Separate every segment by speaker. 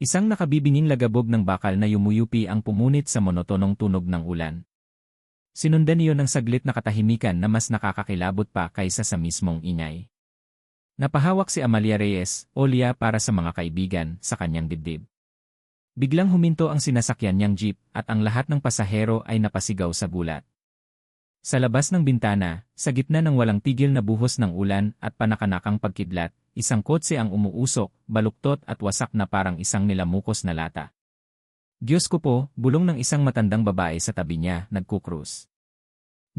Speaker 1: Isang nakabibinging lagabog ng bakal na yumuyupi ang pumunit sa monotonong tunog ng ulan. Sinundan niyo ng saglit na katahimikan na mas nakakakilabot pa kaysa sa mismong ingay. Napahawak si Amalia Reyes, Olia para sa mga kaibigan, sa kanyang dibdib. Biglang huminto ang sinasakyan niyang jeep at ang lahat ng pasahero ay napasigaw sa gulat. Sa labas ng bintana, sa gitna ng walang tigil na buhos ng ulan at panakanakang pagkidlat, isang kotse ang umuusok, baluktot at wasak na parang isang nilamukos na lata. Diyos ko po, bulong ng isang matandang babae sa tabi niya, nagkukrus.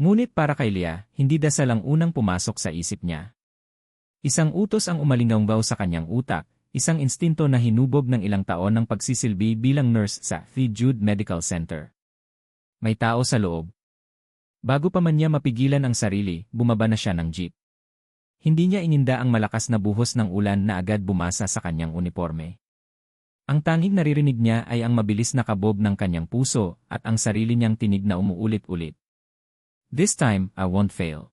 Speaker 1: Ngunit para kay Leah, hindi dasal ang unang pumasok sa isip niya. Isang utos ang umalinggaw sa kanyang utak, isang instinto na hinubog ng ilang taon ng pagsisilbi bilang nurse sa St. Jude Medical Center. May tao sa loob. Bago pa man niya mapigilan ang sarili, bumaba na siya ng jeep. Hindi niya ininda ang malakas na buhos ng ulan na agad bumasa sa kanyang uniforme. Ang tanging naririnig niya ay ang mabilis na kabob ng kanyang puso at ang sarili niyang tinig na umuulit-ulit. This time, I won't fail.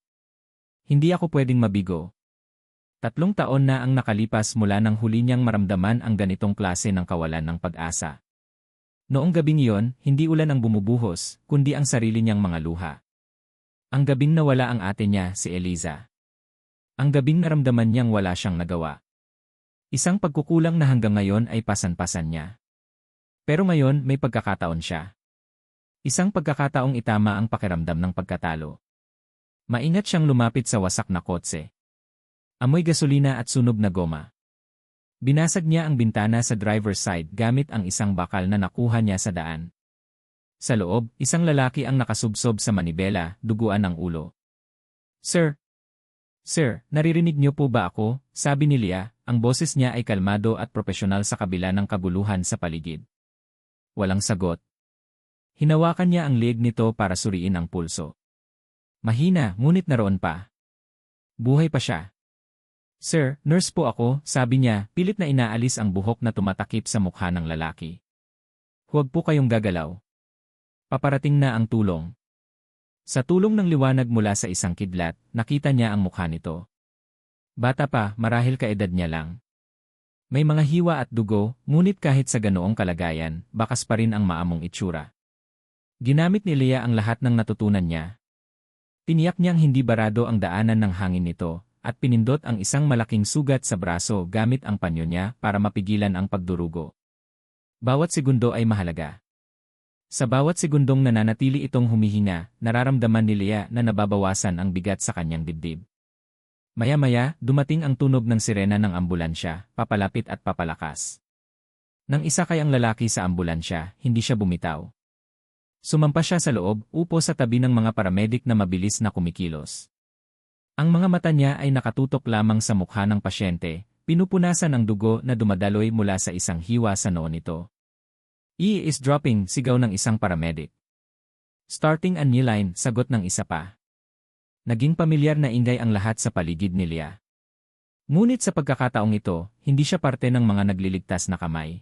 Speaker 1: Hindi ako pwedeng mabigo. 3 taon na ang nakalipas mula nang huli niyang maramdaman ang ganitong klase ng kawalan ng pag-asa. Noong gabing iyon, hindi ulan ang bumubuhos, kundi ang sarili niyang mga luha. Ang gabing nawala ang ate niya, si Eliza. Ang gabing naramdaman niyang wala siyang nagawa. Isang pagkukulang na hanggang ngayon ay pasan-pasan niya. Pero ngayon may pagkakataon siya. Isang pagkakataong itama ang pakiramdam ng pagkatalo. Maingat siyang lumapit sa wasak na kotse. Amoy gasolina at sunog na goma. Binasag niya ang bintana sa driver's side gamit ang isang bakal na nakuha niya sa daan. Sa loob, isang lalaki ang nakasubsob sa manibela, duguan ang ulo. Sir, naririnig niyo po ba ako? Sabi ni Leah. Ang boses niya ay kalmado at propesyonal sa kabila ng kaguluhan sa paligid. Walang sagot. Hinawakan niya ang leeg nito para suriin ang pulso. Mahina, ngunit naroon pa. Buhay pa siya. Sir, nurse po ako, sabi niya, pilit na inaalis ang buhok na tumatakip sa mukha ng lalaki. Huwag po kayong gagalaw. Paparating na ang tulong. Sa tulong ng liwanag mula sa isang kidlat, nakita niya ang mukha nito. Bata pa, marahil kaedad niya lang. May mga hiwa at dugo, ngunit kahit sa ganoong kalagayan, bakas pa rin ang maamong itsura. Ginamit ni Leah ang lahat ng natutunan niya. Tiniyak niyang hindi barado ang daanan ng hangin nito, at pinindot ang isang malaking sugat sa braso gamit ang panyo niya para mapigilan ang pagdurugo. Bawat segundo ay mahalaga. Sa bawat segundong nananatili itong humihinga, nararamdaman ni Leah na nababawasan ang bigat sa kanyang dibdib. Maya-maya, dumating ang tunog ng sirena ng ambulansya, papalapit at papalakas. Nang isakay ang lalaki sa ambulansya, hindi siya bumitaw. Sumampa siya sa loob, upo sa tabi ng mga paramedic na mabilis na kumikilos. Ang mga mata niya ay nakatutok lamang sa mukha ng pasyente, pinupunasan ang dugo na dumadaloy mula sa isang hiwa sa noo nito. "E is dropping," sigaw ng isang paramedic. "Starting a new line," sagot ng isa pa. Naging pamilyar na ingay ang lahat sa paligid ni Leah. Ngunit sa pagkakataong ito, hindi siya parte ng mga nagliligtas na kamay.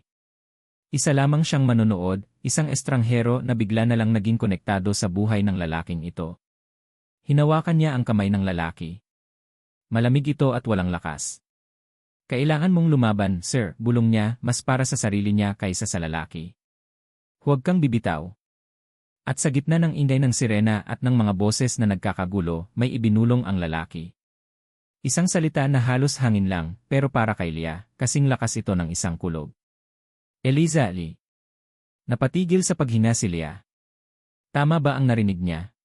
Speaker 1: Isa lamang siyang manonood, isang estranghero na bigla na lang naging konektado sa buhay ng lalaking ito. Hinawakan niya ang kamay ng lalaki. Malamig ito at walang lakas. "Kailangan mong lumaban, sir," bulong niya, mas para sa sarili niya kaysa sa lalaki. "Huwag kang bibitaw." At sa gitna ng ingay ng sirena at ng mga boses na nagkakagulo, may ibinulong ang lalaki. Isang salita na halos hangin lang, pero para kay Leah, kasing lakas ito ng isang kulog. "Eliza Lee." Napatigil sa paghinga si Leah. Tama ba ang narinig niya?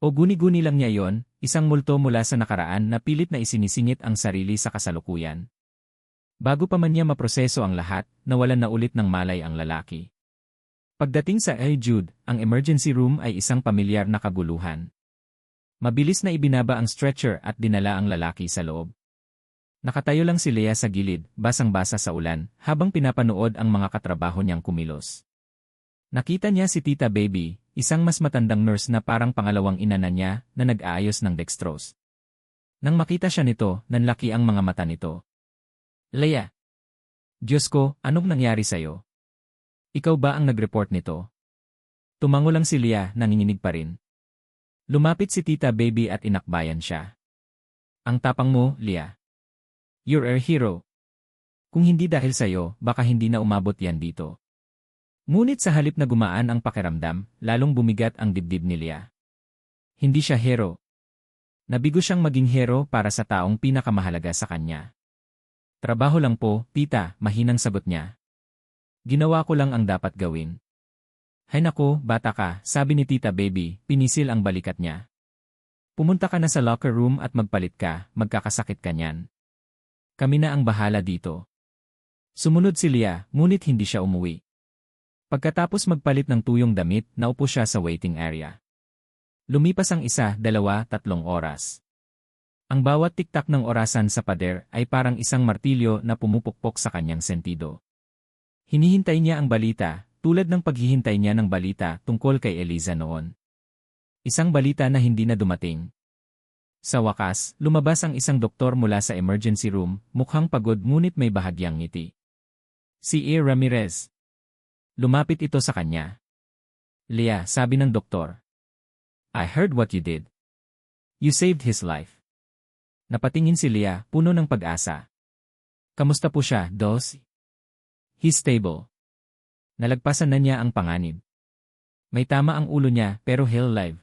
Speaker 1: O guni-guni lang niya yon, isang multo mula sa nakaraan na pilit na isinisingit ang sarili sa kasalukuyan? Bago pa man niya maproseso ang lahat, nawalan na ulit ng malay ang lalaki. Pagdating sa St. Jude, ang emergency room ay isang pamilyar na kaguluhan. Mabilis na ibinaba ang stretcher at dinala ang lalaki sa loob. Nakatayo lang si Leah sa gilid, basang-basa sa ulan, habang pinapanood ang mga katrabaho niyang kumilos. Nakita niya si Tita Baby, isang mas matandang nurse na parang pangalawang ina na niya, na nag-aayos ng dextrose. Nang makita siya nito, nanlaki ang mga mata nito. "Leah! Diyos ko, anong nangyari sa'yo? Ikaw ba ang nag-report nito?" Tumango lang si Leah, nanginginig pa rin. Lumapit si Tita Baby at inakbayan siya. "Ang tapang mo, Leah. You're a hero." Kung hindi dahil sa'yo, baka hindi na umabot yan dito. Ngunit sa halip na gumaan ang pakiramdam, lalong bumigat ang dibdib ni Leah. Hindi siya hero. Nabigo siyang maging hero para sa taong pinakamahalaga sa kanya. Trabaho lang po, tita, mahinang sagot niya. Ginawa ko lang ang dapat gawin. Hay nako, bata ka, sabi ni tita baby, pinisil ang balikat niya. Pumunta ka na sa locker room at magpalit ka, magkakasakit ka niyan. Kami na ang bahala dito. Sumunod si Leah, ngunit hindi siya umuwi. Pagkatapos magpalit ng tuyong damit, naupo siya sa waiting area. Lumipas ang 1, 2, 3 oras. Ang bawat tiktak ng orasan sa pader ay parang isang martilyo na pumupukpok sa kanyang sentido. Hinihintay niya ang balita, tulad ng paghihintay niya ng balita tungkol kay Eliza noon. Isang balita na hindi na dumating. Sa wakas, lumabas ang isang doktor mula sa emergency room, mukhang pagod ngunit may bahagyang ngiti. Si E. Ramirez. Lumapit ito sa kanya. Leah, sabi ng doktor. I heard what you did. You saved his life. Napatingin si Leah, puno ng pag-asa. Kamusta po siya, Dos? He's stable. Nalagpasan na niya ang panganib. May tama ang ulo niya pero he'll live.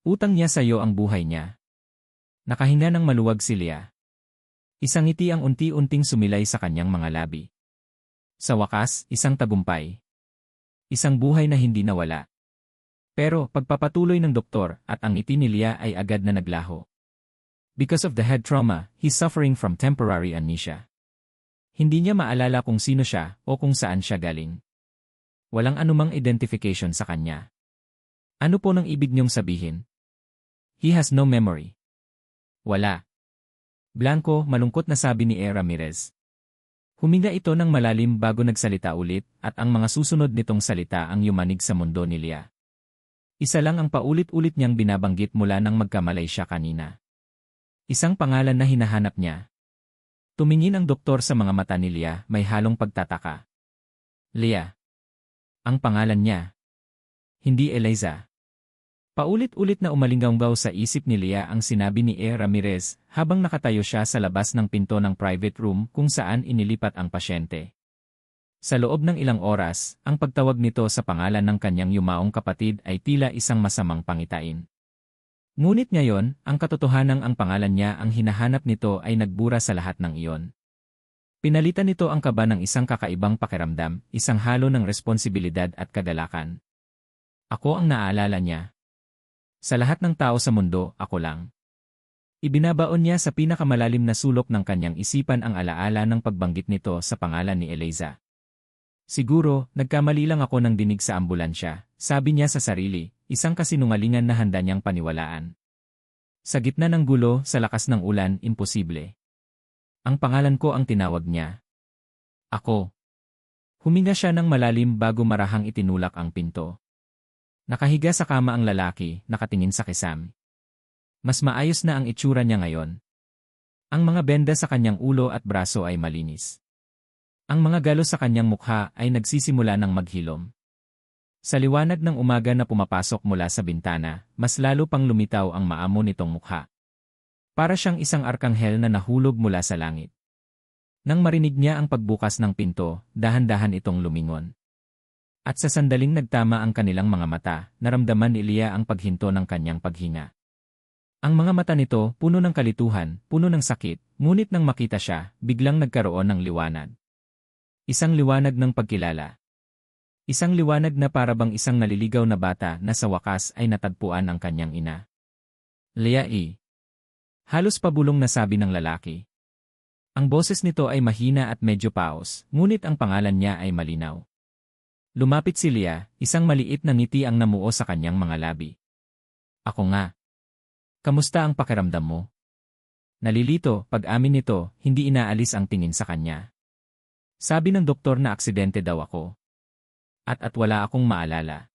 Speaker 1: Utang niya sa iyo ang buhay niya. Nakahinga ng maluwag si Leah. Isang ngiti ang unti-unting sumilay sa kanyang mga labi. Sa wakas, isang tagumpay. Isang buhay na hindi nawala. Pero pagpapatuloy ng doktor at ang ngiti ni Leah ay agad na naglaho. Because of the head trauma, he's suffering from temporary amnesia. Hindi niya maalala kung sino siya o kung saan siya galing. Walang anumang identification sa kanya. Ano po nang ibig niyong sabihin? He has no memory. Wala. Blanco, malungkot na sabi ni E. Ramirez. Huminga ito ng malalim bago nagsalita ulit at ang mga susunod nitong salita ang yumanig sa mundo ni Leah. Isa lang ang paulit-ulit niyang binabanggit mula nang magkamalay siya kanina. Isang pangalan na hinahanap niya. Tumingin ang doktor sa mga mata ni Leah, may halong pagtataka. Leah. Ang pangalan niya. Hindi Eliza. Paulit-ulit na umalinggaw sa isip ni Leah ang sinabi ni E. Ramirez habang nakatayo siya sa labas ng pinto ng private room kung saan inilipat ang pasyente. Sa loob ng ilang oras, ang pagtawag nito sa pangalan ng kanyang yumaong kapatid ay tila isang masamang pangitain. Ngunit ngayon, ang katotohanang ang pangalan niya ang hinahanap nito ay nagbura sa lahat ng iyon. Pinalitan nito ang kaba ng isang kakaibang pakiramdam, isang halo ng responsibilidad at kagalakan. Ako ang naaalala niya. Sa lahat ng tao sa mundo, ako lang. Ibinabaon niya sa pinakamalalim na sulok ng kanyang isipan ang alaala ng pagbanggit nito sa pangalan ni Eliza. Siguro, nagkamali lang ako ng dinig sa ambulansya, sabi niya sa sarili, isang kasinungalingan na handa niyang paniwalaan. Sa gitna ng gulo, sa lakas ng ulan, imposible. Ang pangalan ko ang tinawag niya. Ako. Huminga siya ng malalim bago marahang itinulak ang pinto. Nakahiga sa kama ang lalaki, nakatingin sa kisame. Mas maayos na ang itsura niya ngayon. Ang mga benda sa kanyang ulo at braso ay malinis. Ang mga galos sa kanyang mukha ay nagsisimula ng maghilom. Sa liwanag ng umaga na pumapasok mula sa bintana, mas lalo pang lumitaw ang maamo nitong mukha. Para siyang isang arkanghel na nahulog mula sa langit. Nang marinig niya ang pagbukas ng pinto, dahan-dahan itong lumingon. At sa sandaling nagtama ang kanilang mga mata, naramdaman ni Leah ang paghinto ng kanyang paghinga. Ang mga mata nito, puno ng kalituhan, puno ng sakit, ngunit nang makita siya, biglang nagkaroon ng liwanag. Isang liwanag ng pagkilala. Isang liwanag na parabang isang naliligaw na bata na sa wakas ay natagpuan ang kanyang ina. Leah E. Halos pabulong na sabi ng lalaki. Ang boses nito ay mahina at medyo paos, ngunit ang pangalan niya ay malinaw. Lumapit si Leah, isang maliit na ngiti ang namuo sa kanyang mga labi. Ako nga. Kamusta ang pakiramdam mo? Nalilito, pag-amin nito, hindi inaalis ang tingin sa kanya. Sabi ng doktor na aksidente daw ako. At wala akong maalala.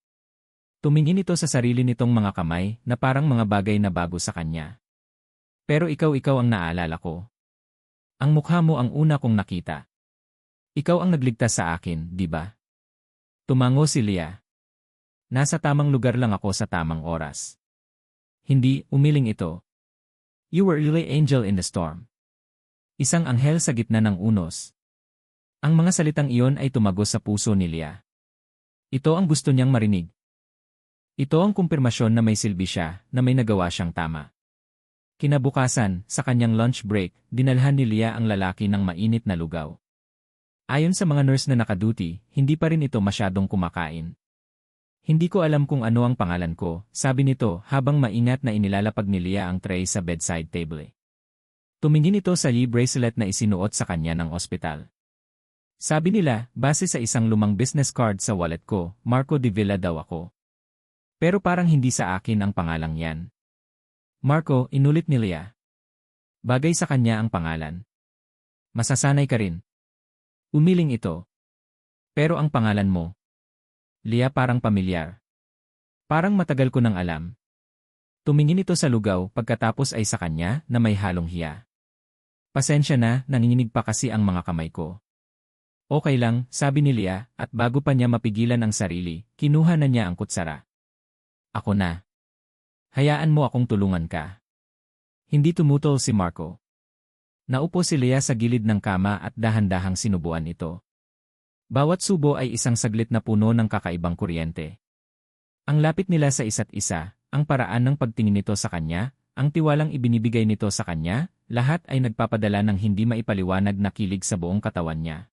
Speaker 1: Tumingin ito sa sarili nitong mga kamay na parang mga bagay na bago sa kanya. Pero ikaw ang naalala ko. Ang mukha mo ang una kong nakita. Ikaw ang nagligtas sa akin, di ba? Tumango si Leah. Nasa tamang lugar lang ako sa tamang oras. Hindi, umiling ito. You were really angel in the storm. Isang anghel sa gitna ng unos. Ang mga salitang iyon ay tumagos sa puso ni Leah. Ito ang gusto niyang marinig. Ito ang kumpirmasyon na may silbi siya, na may nagawa siyang tama. Kinabukasan, sa kanyang lunch break, dinalhan ni Leah ang lalaki ng mainit na lugaw. Ayon sa mga nurse na nakaduty, hindi pa rin ito masyadong kumakain. Hindi ko alam kung ano ang pangalan ko, sabi nito habang maingat na inilalapag ni Leah ang tray sa bedside table. Tumingin ito sa bracelet na isinuot sa kanya ng ospital. Sabi nila, base sa isang lumang business card sa wallet ko, Marco de Villa daw ako. Pero parang hindi sa akin ang pangalang yan. Marco, inulit ni Leah. Bagay sa kanya ang pangalan. Masasanay ka rin. Umiling ito. Pero ang pangalan mo? Leah, parang pamilyar. Parang matagal ko nang alam. Tumingin ito sa lugaw pagkatapos ay sa kanya na may halong hiya. Pasensya na, nanginginig pa kasi ang mga kamay ko. Okay lang, sabi ni Leah, at bago pa niya mapigilan ang sarili, kinuha na niya ang kutsara. Ako na. Hayaan mo akong tulungan ka. Hindi tumutol si Marco. Naupo si Leah sa gilid ng kama at dahan-dahang sinubuan ito. Bawat subo ay isang saglit na puno ng kakaibang kuryente. Ang lapit nila sa isa't isa, ang paraan ng pagtingin nito sa kanya, ang tiwalang ibinibigay nito sa kanya, lahat ay nagpapadala ng hindi maipaliwanag na kilig sa buong katawan niya.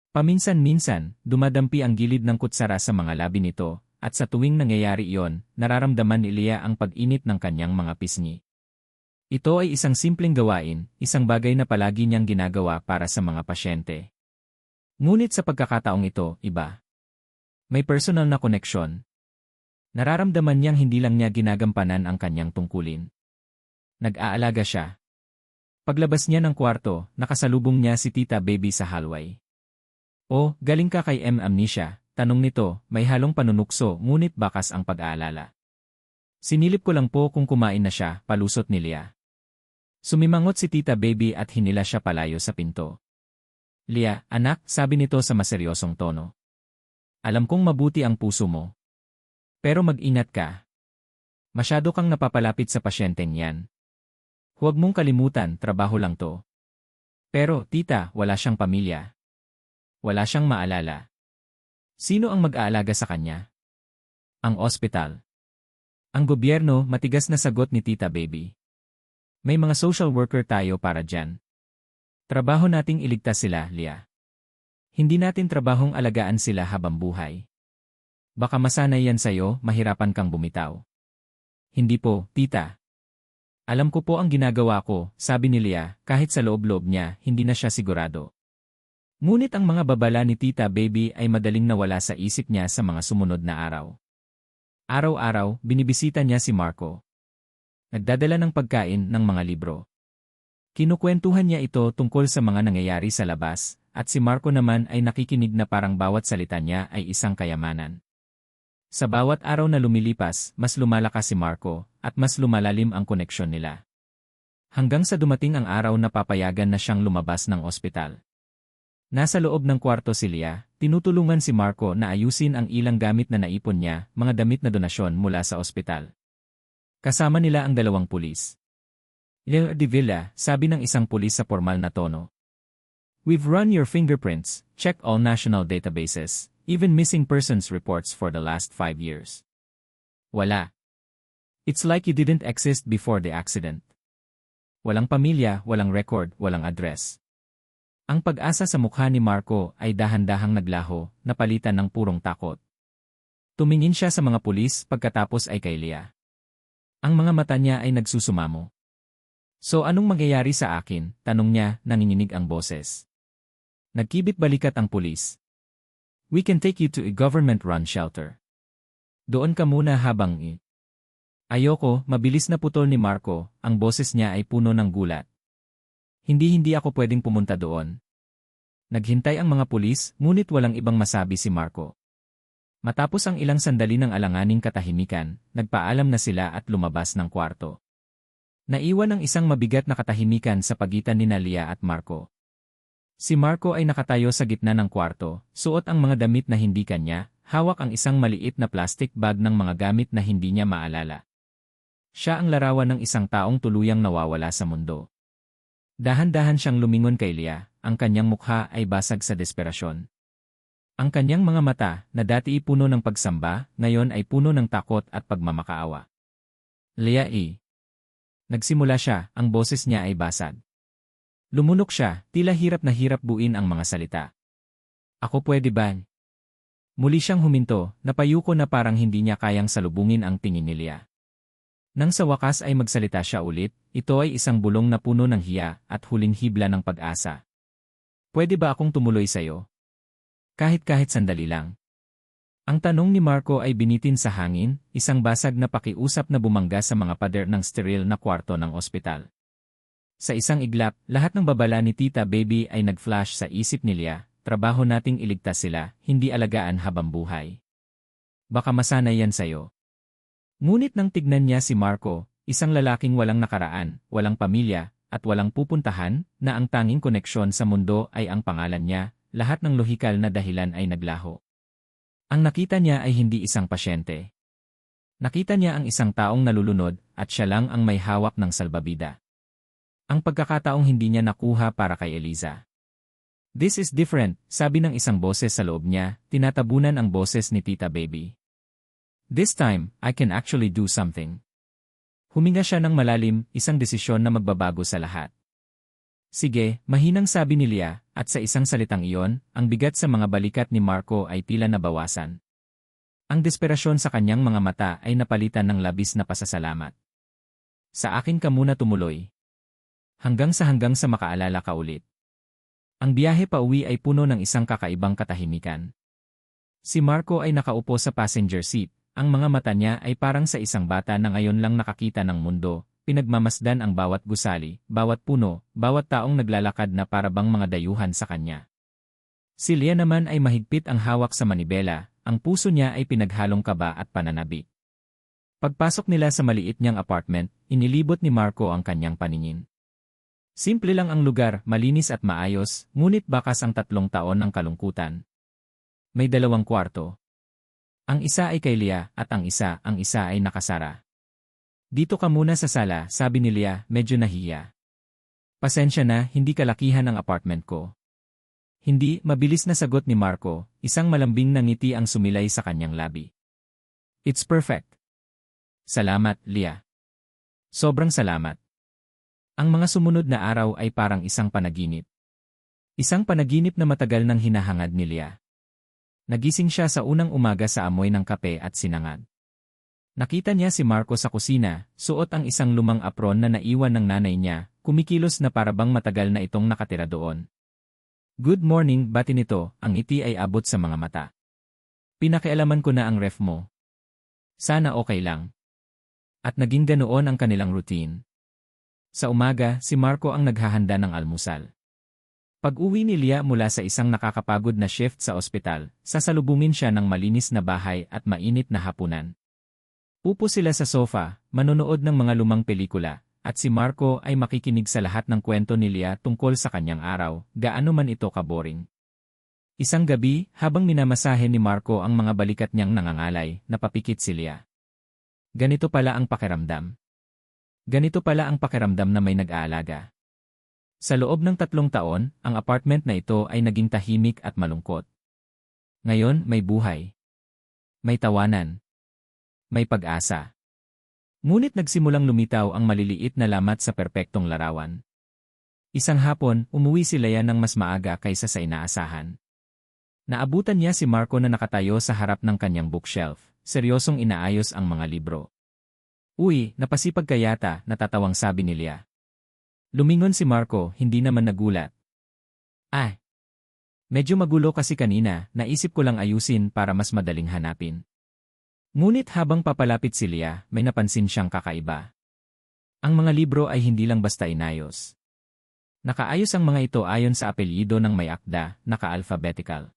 Speaker 1: Paminsan-minsan, dumadampi ang gilid ng kutsara sa mga labi nito, at sa tuwing nangyayari iyon, nararamdaman ni Leah ang pag-init ng kanyang mga pisngi. Ito ay isang simpleng gawain, isang bagay na palagi niyang ginagawa para sa mga pasyente. Ngunit sa pagkakataong ito, iba. May personal na koneksyon. Nararamdaman niyang hindi lang niya ginagampanan ang kanyang tungkulin. Nag-aalaga siya. Paglabas niya ng kwarto, nakasalubong niya si Tita Baby sa hallway. Oh, galing ka kay Amnesia, tanong nito, may halong panunukso ngunit bakas ang pag-aalala. Sinilip ko lang po kung kumain na siya, palusot ni Leah. Sumimangot si Tita Baby at hinila siya palayo sa pinto. Leah, anak, sabi nito sa maseryosong tono. Alam kong mabuti ang puso mo. Pero mag-ingat ka. Masyado kang napapalapit sa pasyenteng yan. Huwag mong kalimutan, trabaho lang to. Pero, tita, wala siyang pamilya. Wala siyang maalala. Sino ang mag-aalaga sa kanya? Ang ospital. Ang gobyerno, matigas na sagot ni Tita Baby. May mga social worker tayo para dyan. Trabaho nating iligtas sila, Leah. Hindi natin trabahong alagaan sila habang buhay. Baka masanay yan sa'yo, mahirapan kang bumitaw. Hindi po, tita. Alam ko po ang ginagawa ko, sabi ni Leah, kahit sa loob-loob niya, hindi na siya sigurado. Ngunit ang mga babala ni Tita Baby ay madaling nawala sa isip niya sa mga sumunod na araw. Araw-araw, binibisita niya si Marco. Nagdadala ng pagkain ng mga libro. Kinukwentuhan niya ito tungkol sa mga nangyayari sa labas, at si Marco naman ay nakikinig na parang bawat salita niya ay isang kayamanan. Sa bawat araw na lumilipas, mas lumalakas si Marco, at mas lumalalim ang koneksyon nila. Hanggang sa dumating ang araw na papayagan na siyang lumabas ng ospital. Nasa loob ng kwarto si Leah, tinutulungan si Marco na ayusin ang ilang gamit na naipon niya, mga damit na donasyon mula sa ospital. Kasama nila ang dalawang pulis. Leah de Villa, sabi ng isang pulis sa formal na tono. We've run your fingerprints, checked all national databases, even missing persons reports for the last 5 years. Wala. It's like you didn't exist before the accident. Walang pamilya, walang record, walang address. Ang pag-asa sa mukha ni Marco ay dahan-dahang naglaho, napalitan ng purong takot. Tumingin siya sa mga pulis pagkatapos ay kay Leah. Ang mga mata niya ay nagsusumamo. So anong mangyayari sa akin? Tanong niya, nanginginig ang boses. Nagkibit balikat ang pulis. We can take you to a government-run shelter. Doon ka muna habang Ayoko, mabilis na putol ni Marco, ang boses niya ay puno ng gulat. Hindi ako pwedeng pumunta doon. Naghintay ang mga pulis, ngunit walang ibang masabi si Marco. Matapos ang ilang sandali ng alanganing katahimikan, nagpaalam na sila at lumabas ng kwarto. Naiwan ang isang mabigat na katahimikan sa pagitan ni Leah at Marco. Si Marco ay nakatayo sa gitna ng kwarto, suot ang mga damit na hindi kanya, hawak ang isang maliit na plastic bag ng mga gamit na hindi niya maalala. Siya ang larawan ng isang taong tuluyang nawawala sa mundo. Dahan-dahan siyang lumingon kay Leah, ang kanyang mukha ay basag sa desperasyon. Ang kanyang mga mata, na dati puno ng pagsamba, ngayon ay puno ng takot at pagmamakaawa. Leah E. Nagsimula siya, ang boses niya ay basag. Lumunok siya, tila hirap na hirap buuin ang mga salita. Ako pwede ba? Muli siyang huminto, napayuko na parang hindi niya kayang salubungin ang tingin ni Leah. Nang sa wakas ay magsalita siya ulit, ito ay isang bulong na puno ng hiya at huling hibla ng pag-asa. Pwede ba akong tumuloy sa'yo? Kahit sandali lang. Ang tanong ni Marco ay binitin sa hangin, isang basag na pakiusap na bumangga sa mga pader ng sterile na kwarto ng ospital. Sa isang iglap, lahat ng babala ni Tita Baby ay nag-flash sa isip ni Leah, trabaho nating iligtas sila, hindi alagaan habang buhay. Baka masanay yan sa'yo. Ngunit nang tignan niya si Marco, isang lalaking walang nakaraan, walang pamilya, at walang pupuntahan, na ang tanging koneksyon sa mundo ay ang pangalan niya, lahat ng lohikal na dahilan ay naglaho. Ang nakita niya ay hindi isang pasyente. Nakita niya ang isang taong nalulunod at siya lang ang may hawak ng salbabida. Ang pagkakataong hindi niya nakuha para kay Eliza. This is different, sabi ng isang boses sa loob niya, tinatabunan ang boses ni Tita Baby. This time, I can actually do something. Huminga siya ng malalim, isang desisyon na magbabago sa lahat. Sige, mahinang sabi ni Leah, at sa isang salitang iyon, ang bigat sa mga balikat ni Marco ay tila nabawasan. Ang desperasyon sa kanyang mga mata ay napalitan ng labis na pasasalamat. Sa akin ka muna tumuloy. Hanggang sa makaalala ka ulit. Ang biyahe pa uwi ay puno ng isang kakaibang katahimikan. Si Marco ay nakaupo sa passenger seat, ang mga mata niya ay parang sa isang bata na ngayon lang nakakita ng mundo. Pinagmamasdan ang bawat gusali, bawat puno, bawat taong naglalakad na parabang mga dayuhan sa kanya. Si Leah naman ay mahigpit ang hawak sa manibela, ang puso niya ay pinaghalong kaba at pananabik. Pagpasok nila sa maliit niyang apartment, inilibot ni Marco ang kanyang paningin. Simple lang ang lugar, malinis at maayos, ngunit bakas ang 3 taon ng kalungkutan. May 2 kwarto. Ang isa ay kay Leah at ang isa ay nakasara. Dito ka muna sa sala, sabi ni Leah, medyo nahiya. Pasensya na, hindi kalakihan ang apartment ko. Hindi, mabilis na sagot ni Marco, isang malambing na ngiti ang sumilay sa kanyang labi. It's perfect. Salamat, Leah. Sobrang salamat. Ang mga sumunod na araw ay parang isang panaginip. Isang panaginip na matagal nang hinahangad ni Leah. Nagising siya sa unang umaga sa amoy ng kape at sinangag. Nakita niya si Marco sa kusina, suot ang isang lumang apron na naiwan ng nanay niya, kumikilos na parabang matagal na itong nakatira doon. Good morning, bati nito, ang ngiti ay abot sa mga mata. Pinakialaman ko na ang ref mo. Sana okay lang. At naging ganoon ang kanilang routine. Sa umaga, si Marco ang naghahanda ng almusal. Pag-uwi ni Leah mula sa isang nakakapagod na shift sa ospital, sasalubungin siya ng malinis na bahay at mainit na hapunan. Upo sila sa sofa, manonood ng mga lumang pelikula, at si Marco ay makikinig sa lahat ng kwento ni Leah tungkol sa kanyang araw, gaano man ito kaboring. Isang gabi, habang minamasahe ni Marco ang mga balikat niyang nangangalay, napapikit si Leah. Ganito pala ang pakiramdam. Ganito pala ang pakiramdam na may nag-aalaga. Sa loob ng 3 taon, ang apartment na ito ay naging tahimik at malungkot. Ngayon, may buhay. May tawanan. May pag-asa. Ngunit nagsimulang lumitaw ang maliliit na lamat sa perpektong larawan. Isang hapon, umuwi si Leah ng mas maaga kaysa sa inaasahan. Naabutan niya si Marco na nakatayo sa harap ng kanyang bookshelf, seryosong inaayos ang mga libro. Uy, napasipag ka yata, natatawang sabi ni Leah. Lumingon si Marco, hindi naman nagulat. Medyo magulo kasi kanina, naisip ko lang ayusin para mas madaling hanapin. Ngunit habang papalapit si Leah, may napansin siyang kakaiba. Ang mga libro ay hindi lang basta inayos. Nakaayos ang mga ito ayon sa apelyido ng may akda, naka-alphabetical.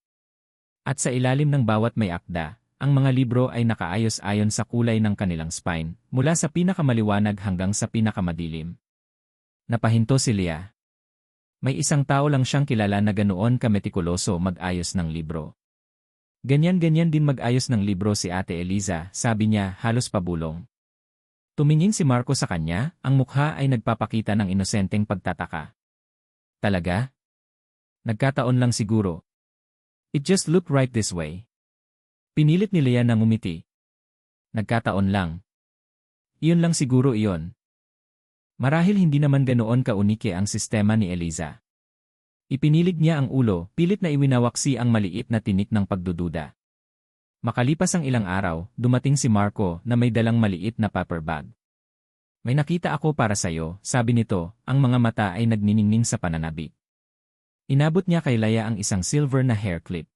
Speaker 1: At sa ilalim ng bawat may akda, ang mga libro ay nakaayos ayon sa kulay ng kanilang spine, mula sa pinakamaliwanag hanggang sa pinakamadilim. Napahinto si Leah. May isang tao lang siyang kilala na ganoon kametikuloso mag-ayos ng libro. Ganyan-ganyan din mag-ayos ng libro si Ate Eliza, sabi niya, halos pabulong. Tumingin si Marco sa kanya, ang mukha ay nagpapakita ng inosenteng pagtataka. Talaga? Nagkataon lang siguro. It just looked right this way. Pinilit ni Leah na ngumiti. Nagkataon lang. Iyon lang siguro iyon. Marahil hindi naman ganoon kaunike ang sistema ni Eliza. Ipinilig niya ang ulo, pilit na iwinawaksi ang maliit na tinik ng pagdududa. Makalipas ang ilang araw, dumating si Marco na may dalang maliit na paper bag. May nakita ako para sayo, sabi nito, ang mga mata ay nagniningning sa pananabik. Inabot niya kay Leah ang isang silver na hair clip.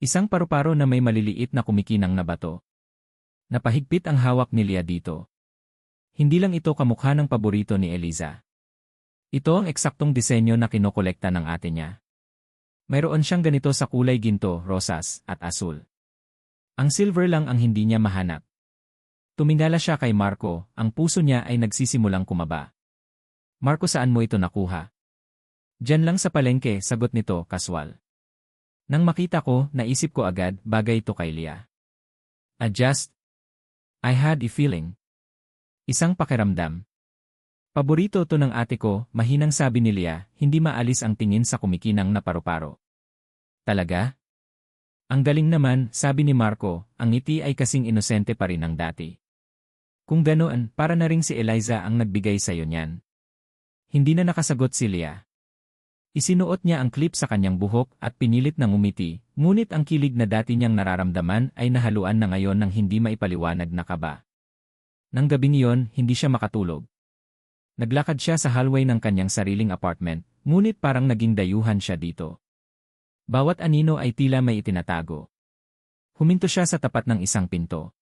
Speaker 1: Isang paru-paro na may maliliit na kumikinang na bato. Napahigpit ang hawak ni Leah dito. Hindi lang ito kamukha ng paborito ni Eliza. Ito ang eksaktong disenyo na kinokolekta ng ate niya. Mayroon siyang ganito sa kulay ginto, rosas, at asul. Ang silver lang ang hindi niya mahanap. Tumingala siya kay Marco, ang puso niya ay nagsisimulang kumaba. Marco, saan mo ito nakuha? Diyan lang sa palengke, sagot nito, kaswal. Nang makita ko, naisip ko agad, bagay ito kay Leah. I had a feeling. Isang pakiramdam. Paborito to ng ate ko, mahinang sabi ni Leah, hindi maalis ang tingin sa kumikinang na paru-paro. Talaga? Ang galing naman, sabi ni Marco, ang ngiti ay kasing inosente pa rin ng dati. Kung ganoon, para na ring si Eliza ang nagbigay sa'yo niyan. Hindi na nakasagot si Leah. Isinuot niya ang clip sa kanyang buhok at pinilit na ngumiti, ngunit ang kilig na dati niyang nararamdaman ay nahaluan na ngayon ng hindi maipaliwanag na kaba. Nang gabing iyon, hindi siya makatulog. Naglakad siya sa hallway ng kanyang sariling apartment, ngunit parang naging dayuhan siya dito. Bawat anino ay tila may itinatago. Huminto siya sa tapat ng isang pinto.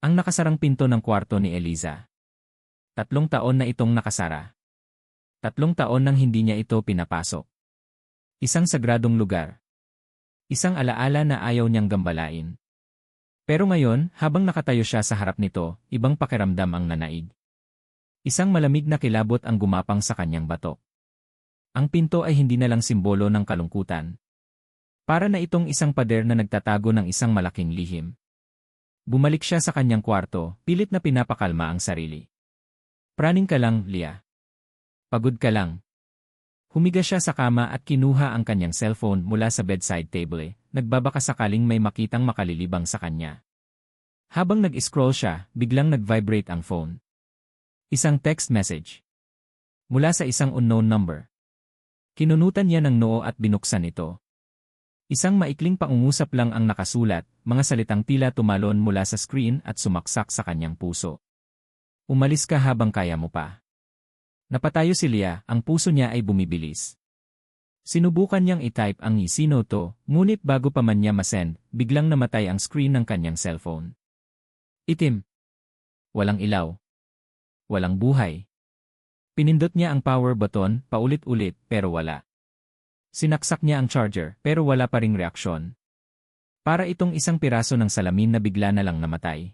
Speaker 1: Ang nakasarang pinto ng kwarto ni Eliza. 3 taon na itong nakasara. 3 taon nang hindi niya ito pinapasok. Isang sagradong lugar. Isang alaala na ayaw niyang gambalain. Pero ngayon, habang nakatayo siya sa harap nito, ibang pakiramdam ang nanaig. Isang malamig na kilabot ang gumapang sa kanyang batok. Ang pinto ay hindi na lang simbolo ng kalungkutan. Para na itong isang pader na nagtatago ng isang malaking lihim. Bumalik siya sa kanyang kwarto, pilit na pinapakalma ang sarili. Praning ka lang, Leah. Pagod ka lang. Humiga siya sa kama at kinuha ang kanyang cellphone mula sa bedside table, nagbabaka sakaling may makitang makalilibang sa kanya. Habang nag-scroll siya, biglang nag-vibrate ang phone. Isang text message. Mula sa isang unknown number. Kinunutan niya ng noo at binuksan ito. Isang maikling pangungusap lang ang nakasulat, mga salitang tila tumalon mula sa screen at sumaksak sa kanyang puso. Umalis ka habang kaya mo pa. Napatayo si Leah, ang puso niya ay bumibilis. Sinubukan niyang i-type ang sino to, ngunit bago pa man niya masend, biglang namatay ang screen ng kanyang cellphone. Itim. Walang ilaw. Walang buhay. Pinindot niya ang power button, paulit-ulit, pero wala. Sinaksak niya ang charger, pero wala pa ring reaksyon. Para itong isang piraso ng salamin na bigla na lang namatay.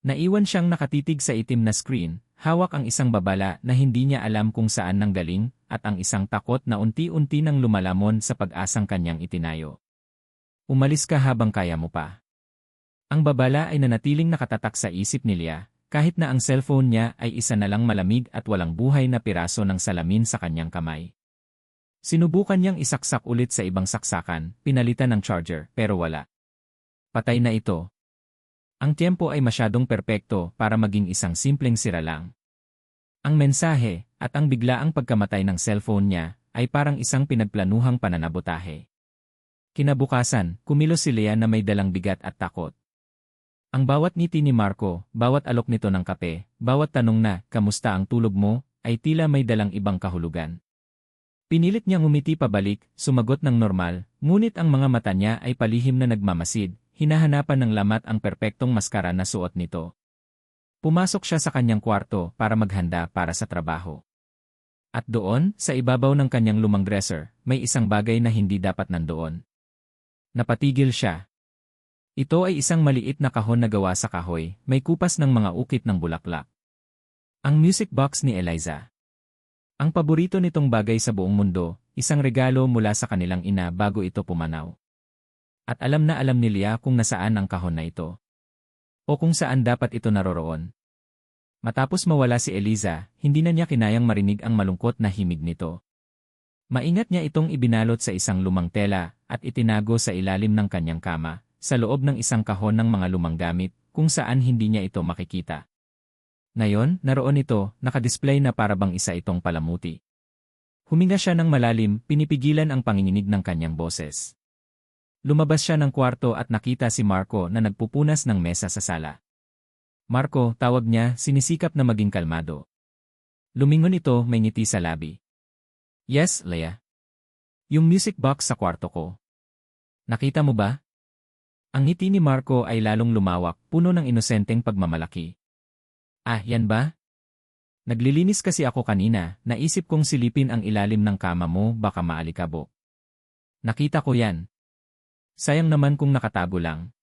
Speaker 1: Naiwan siyang nakatitig sa itim na screen, hawak ang isang babala na hindi niya alam kung saan nanggaling, at ang isang takot na unti-unti nang lumalamon sa pag-asang kanyang itinayo. Umalis ka habang kaya mo pa. Ang babala ay nanatiling nakatatak sa isip ni Leah, kahit na ang cellphone niya ay isa na lang malamig at walang buhay na piraso ng salamin sa kanyang kamay. Sinubukan niyang isaksak ulit sa ibang saksakan, pinalitan ng charger, pero wala. Patay na ito. Ang tiempo ay masyadong perpekto para maging isang simpleng sira lang. Ang mensahe, at ang biglaang pagkamatay ng cellphone niya, ay parang isang pinagplanuhang pananabotahe. Kinabukasan, kumilos si Leah na may dalang bigat at takot. Ang bawat ngiti ni Marco, bawat alok nito ng kape, bawat tanong na, kamusta ang tulog mo, ay tila may dalang ibang kahulugan. Pinilit niyang umiti pabalik, sumagot ng normal, ngunit ang mga mata niya ay palihim na nagmamasid, hinahanapan ng lamat ang perpektong maskara na suot nito. Pumasok siya sa kanyang kwarto para maghanda para sa trabaho. At doon, sa ibabaw ng kanyang lumang dresser, may isang bagay na hindi dapat nandoon. Napatigil siya. Ito ay isang maliit na kahon na gawa sa kahoy, may kupas ng mga ukit ng bulaklak. Ang music box ni Eliza. Ang paborito nitong bagay sa buong mundo, isang regalo mula sa kanilang ina bago ito pumanaw. At alam na alam ni Leah kung nasaan ang kahon na ito. O kung saan dapat ito naroroon. Matapos mawala si Eliza, hindi na niya kinayang marinig ang malungkot na himig nito. Maingat niya itong ibinalot sa isang lumang tela at itinago sa ilalim ng kanyang kama, sa loob ng isang kahon ng mga lumang gamit, kung saan hindi niya ito makikita. Ngayon, naroon ito, nakadisplay na parabang isa itong palamuti. Huminga siya ng malalim, pinipigilan ang panginginig ng kanyang boses. Lumabas siya ng kwarto at nakita si Marco na nagpupunas ng mesa sa sala. Marco, tawag niya, sinisikap na maging kalmado. Lumingon ito, may ngiti sa labi. Yes, Leia. Yung music box sa kwarto ko. Nakita mo ba? Ang ngiti ni Marco ay lalong lumawak, puno ng inosenteng pagmamalaki. Ah, yan ba? Naglilinis kasi ako kanina, naisip kong silipin ang ilalim ng kama mo, baka maalikabok. Nakita ko yan. Sayang naman kung nakatago lang.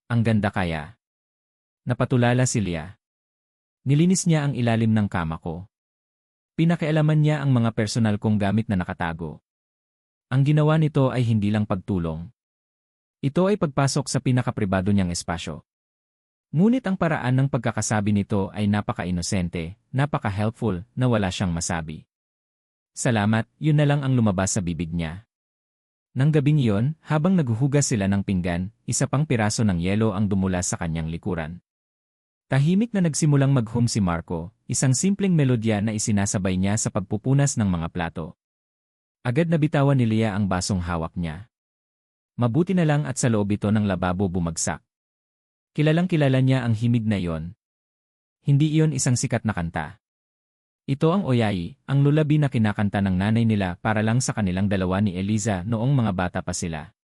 Speaker 1: Ang ganda kaya. Napatulala si Leia. Nilinis niya ang ilalim ng kama ko. Pinakialaman niya ang mga personal kong gamit na nakatago. Ang ginawa nito ay hindi lang pagtulong. Ito ay pagpasok sa pinakapribado niyang espasyo. Ngunit ang paraan ng pagkakasabi nito ay napaka-inosente, napaka-helpful, na wala siyang masabi. Salamat, yun na lang ang lumabas sa bibig niya. Nang gabing iyon, habang naghuhugas sila ng pinggan, isa pang piraso ng yelo ang dumula sa kanyang likuran. Tahimik na nagsimulang mag-hum si Marco, isang simpleng melodya na isinasabay niya sa pagpupunas ng mga plato. Agad nabitawan ni Leia ang basong hawak niya. Mabuti na lang at sa loob ito ng lababo bumagsak. Kilalang-kilala niya ang himig na iyon. Hindi iyon isang sikat na kanta. Ito ang Oyai, ang lulabi na kinakanta ng nanay nila para lang sa kanilang dalawa ni Eliza noong mga bata pa sila.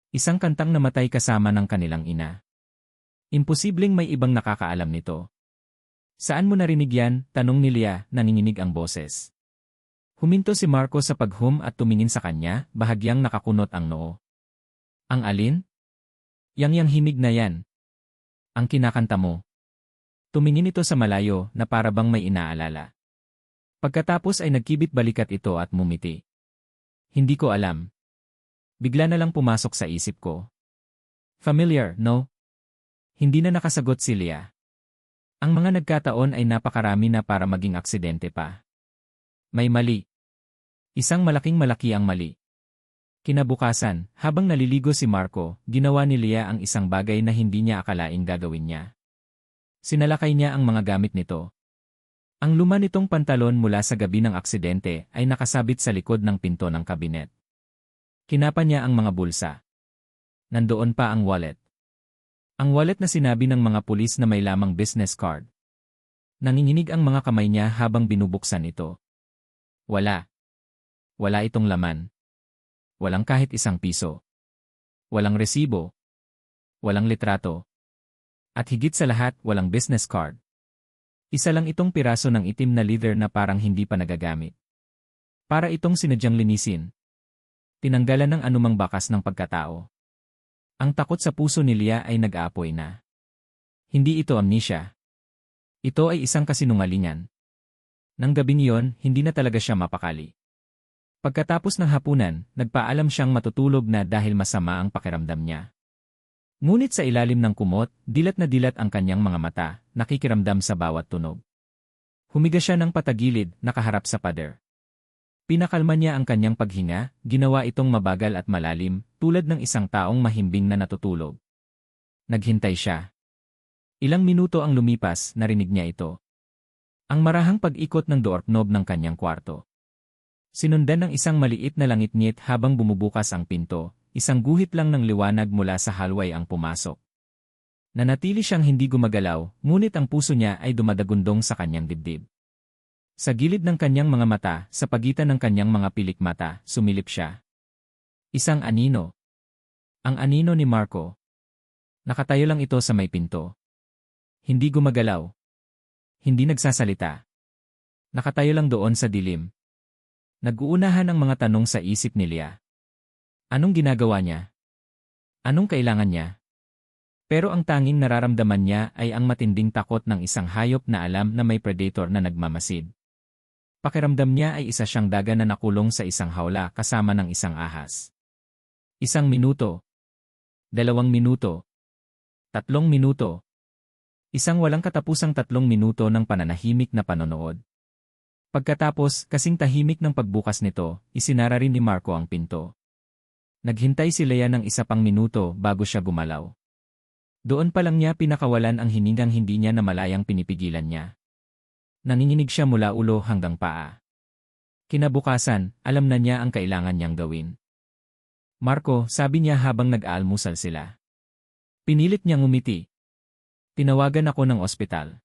Speaker 1: Isang kantang namatay kasama ng kanilang ina. Imposibleng may ibang nakakaalam nito. Saan mo narinig yan? Tanong ni Leia, nanginginig ang boses. Huminto si Marco sa paghum at tumingin sa kanya, bahagyang nakakunot ang noo. Ang alin? Yang himig na yan. Ang kinakanta mo. Tumingin ito sa malayo na parabang may inaalala. Pagkatapos ay nagkibit balikat ito at mumiti. Hindi ko alam. Bigla na lang pumasok sa isip ko. Familiar, no? Hindi na nakasagot si Leia. Ang mga nagkataon ay napakarami na para maging aksidente pa. May mali. Isang malaking-malaki ang mali. Kinabukasan, habang naliligo si Marco, ginawa ni Leia ang isang bagay na hindi niya akalaing gagawin niya. Sinalakay niya ang mga gamit nito. Ang luma nitong pantalon mula sa gabi ng aksidente ay nakasabit sa likod ng pinto ng kabinet. Kinapa niya ang mga bulsa. Nandoon pa ang wallet. Ang wallet na sinabi ng mga pulis na may lamang business card. Nanginginig ang mga kamay niya habang binubuksan ito. Wala. Wala itong laman. Walang kahit isang piso. Walang resibo. Walang litrato. At higit sa lahat, walang business card. Isa lang itong piraso ng itim na leather na parang hindi pa nagagamit. Para itong sinadyang linisin. Tinanggalan ng anumang bakas ng pagkatao. Ang takot sa puso ni Leia ay nag-aapoy na. Hindi ito amnesia. Ito ay isang kasinungalingan. Nang gabing iyon, hindi na talaga siya mapakali. Pagkatapos ng hapunan, nagpaalam siyang matutulog na dahil masama ang pakiramdam niya. Ngunit sa ilalim ng kumot, dilat na dilat ang kanyang mga mata, nakikiramdam sa bawat tunog. Humiga siya ng patagilid, nakaharap sa pader. Pinakalma niya ang kanyang paghinga, ginawa itong mabagal at malalim, tulad ng isang taong mahimbing na natutulog. Naghintay siya. Ilang minuto ang lumipas, narinig niya ito. Ang marahang pag-ikot ng doorknob ng kanyang kwarto. Sinundan ng isang maliit na langit-ngit habang bumubukas ang pinto. Isang guhit lang ng liwanag mula sa hallway ang pumasok. Nanatili siyang hindi gumagalaw, ngunit ang puso niya ay dumadagundong sa kanyang dibdib. Sa gilid ng kanyang mga mata, sa pagitan ng kanyang mga pilik mata, sumilip siya. Isang anino. Ang anino ni Marco. Nakatayo lang ito sa may pinto. Hindi gumagalaw. Hindi nagsasalita. Nakatayo lang doon sa dilim. Nag-uunahan ang mga tanong sa isip ni Leia. Anong ginagawa niya? Anong kailangan niya? Pero ang tanging nararamdaman niya ay ang matinding takot ng isang hayop na alam na may predator na nagmamasid. Pakiramdam niya ay isa siyang daga na nakulong sa isang hawla kasama ng isang ahas. 1 minuto. 2 minuto. 3 minuto. Isang walang katapusang 3 minuto ng pananahimik na panonood. Pagkatapos, kasing tahimik ng pagbukas nito, isinara rin ni Marco ang pinto. Naghintay si Leia ng isa pang minuto bago siya gumalaw. Doon pa lang niya pinakawalan ang hiningang hindi niya na malayang pinipigilan niya. Nanginginig siya mula ulo hanggang paa. Kinabukasan, alam na niya ang kailangan niyang gawin. Marco, sabi niya habang nag-aalmusal sila. Pinilit niyang umiti. Tinawagan ako ng ospital.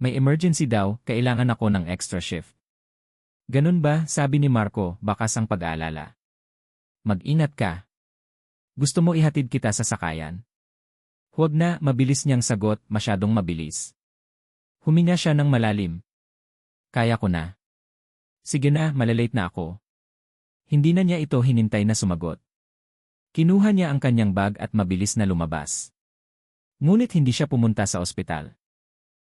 Speaker 1: May emergency daw, kailangan ako ng extra shift. Ganun ba, sabi ni Marco, bakas ang pag-aalala. Mag-ingat ka. Gusto mo ihatid kita sa sakayan? Huwag na, mabilis niyang sagot, masyadong mabilis. Huminga siya ng malalim. Kaya ko na. Sige na, malalate na ako. Hindi na niya ito hinintay na sumagot. Kinuha niya ang kanyang bag at mabilis na lumabas. Ngunit hindi siya pumunta sa ospital.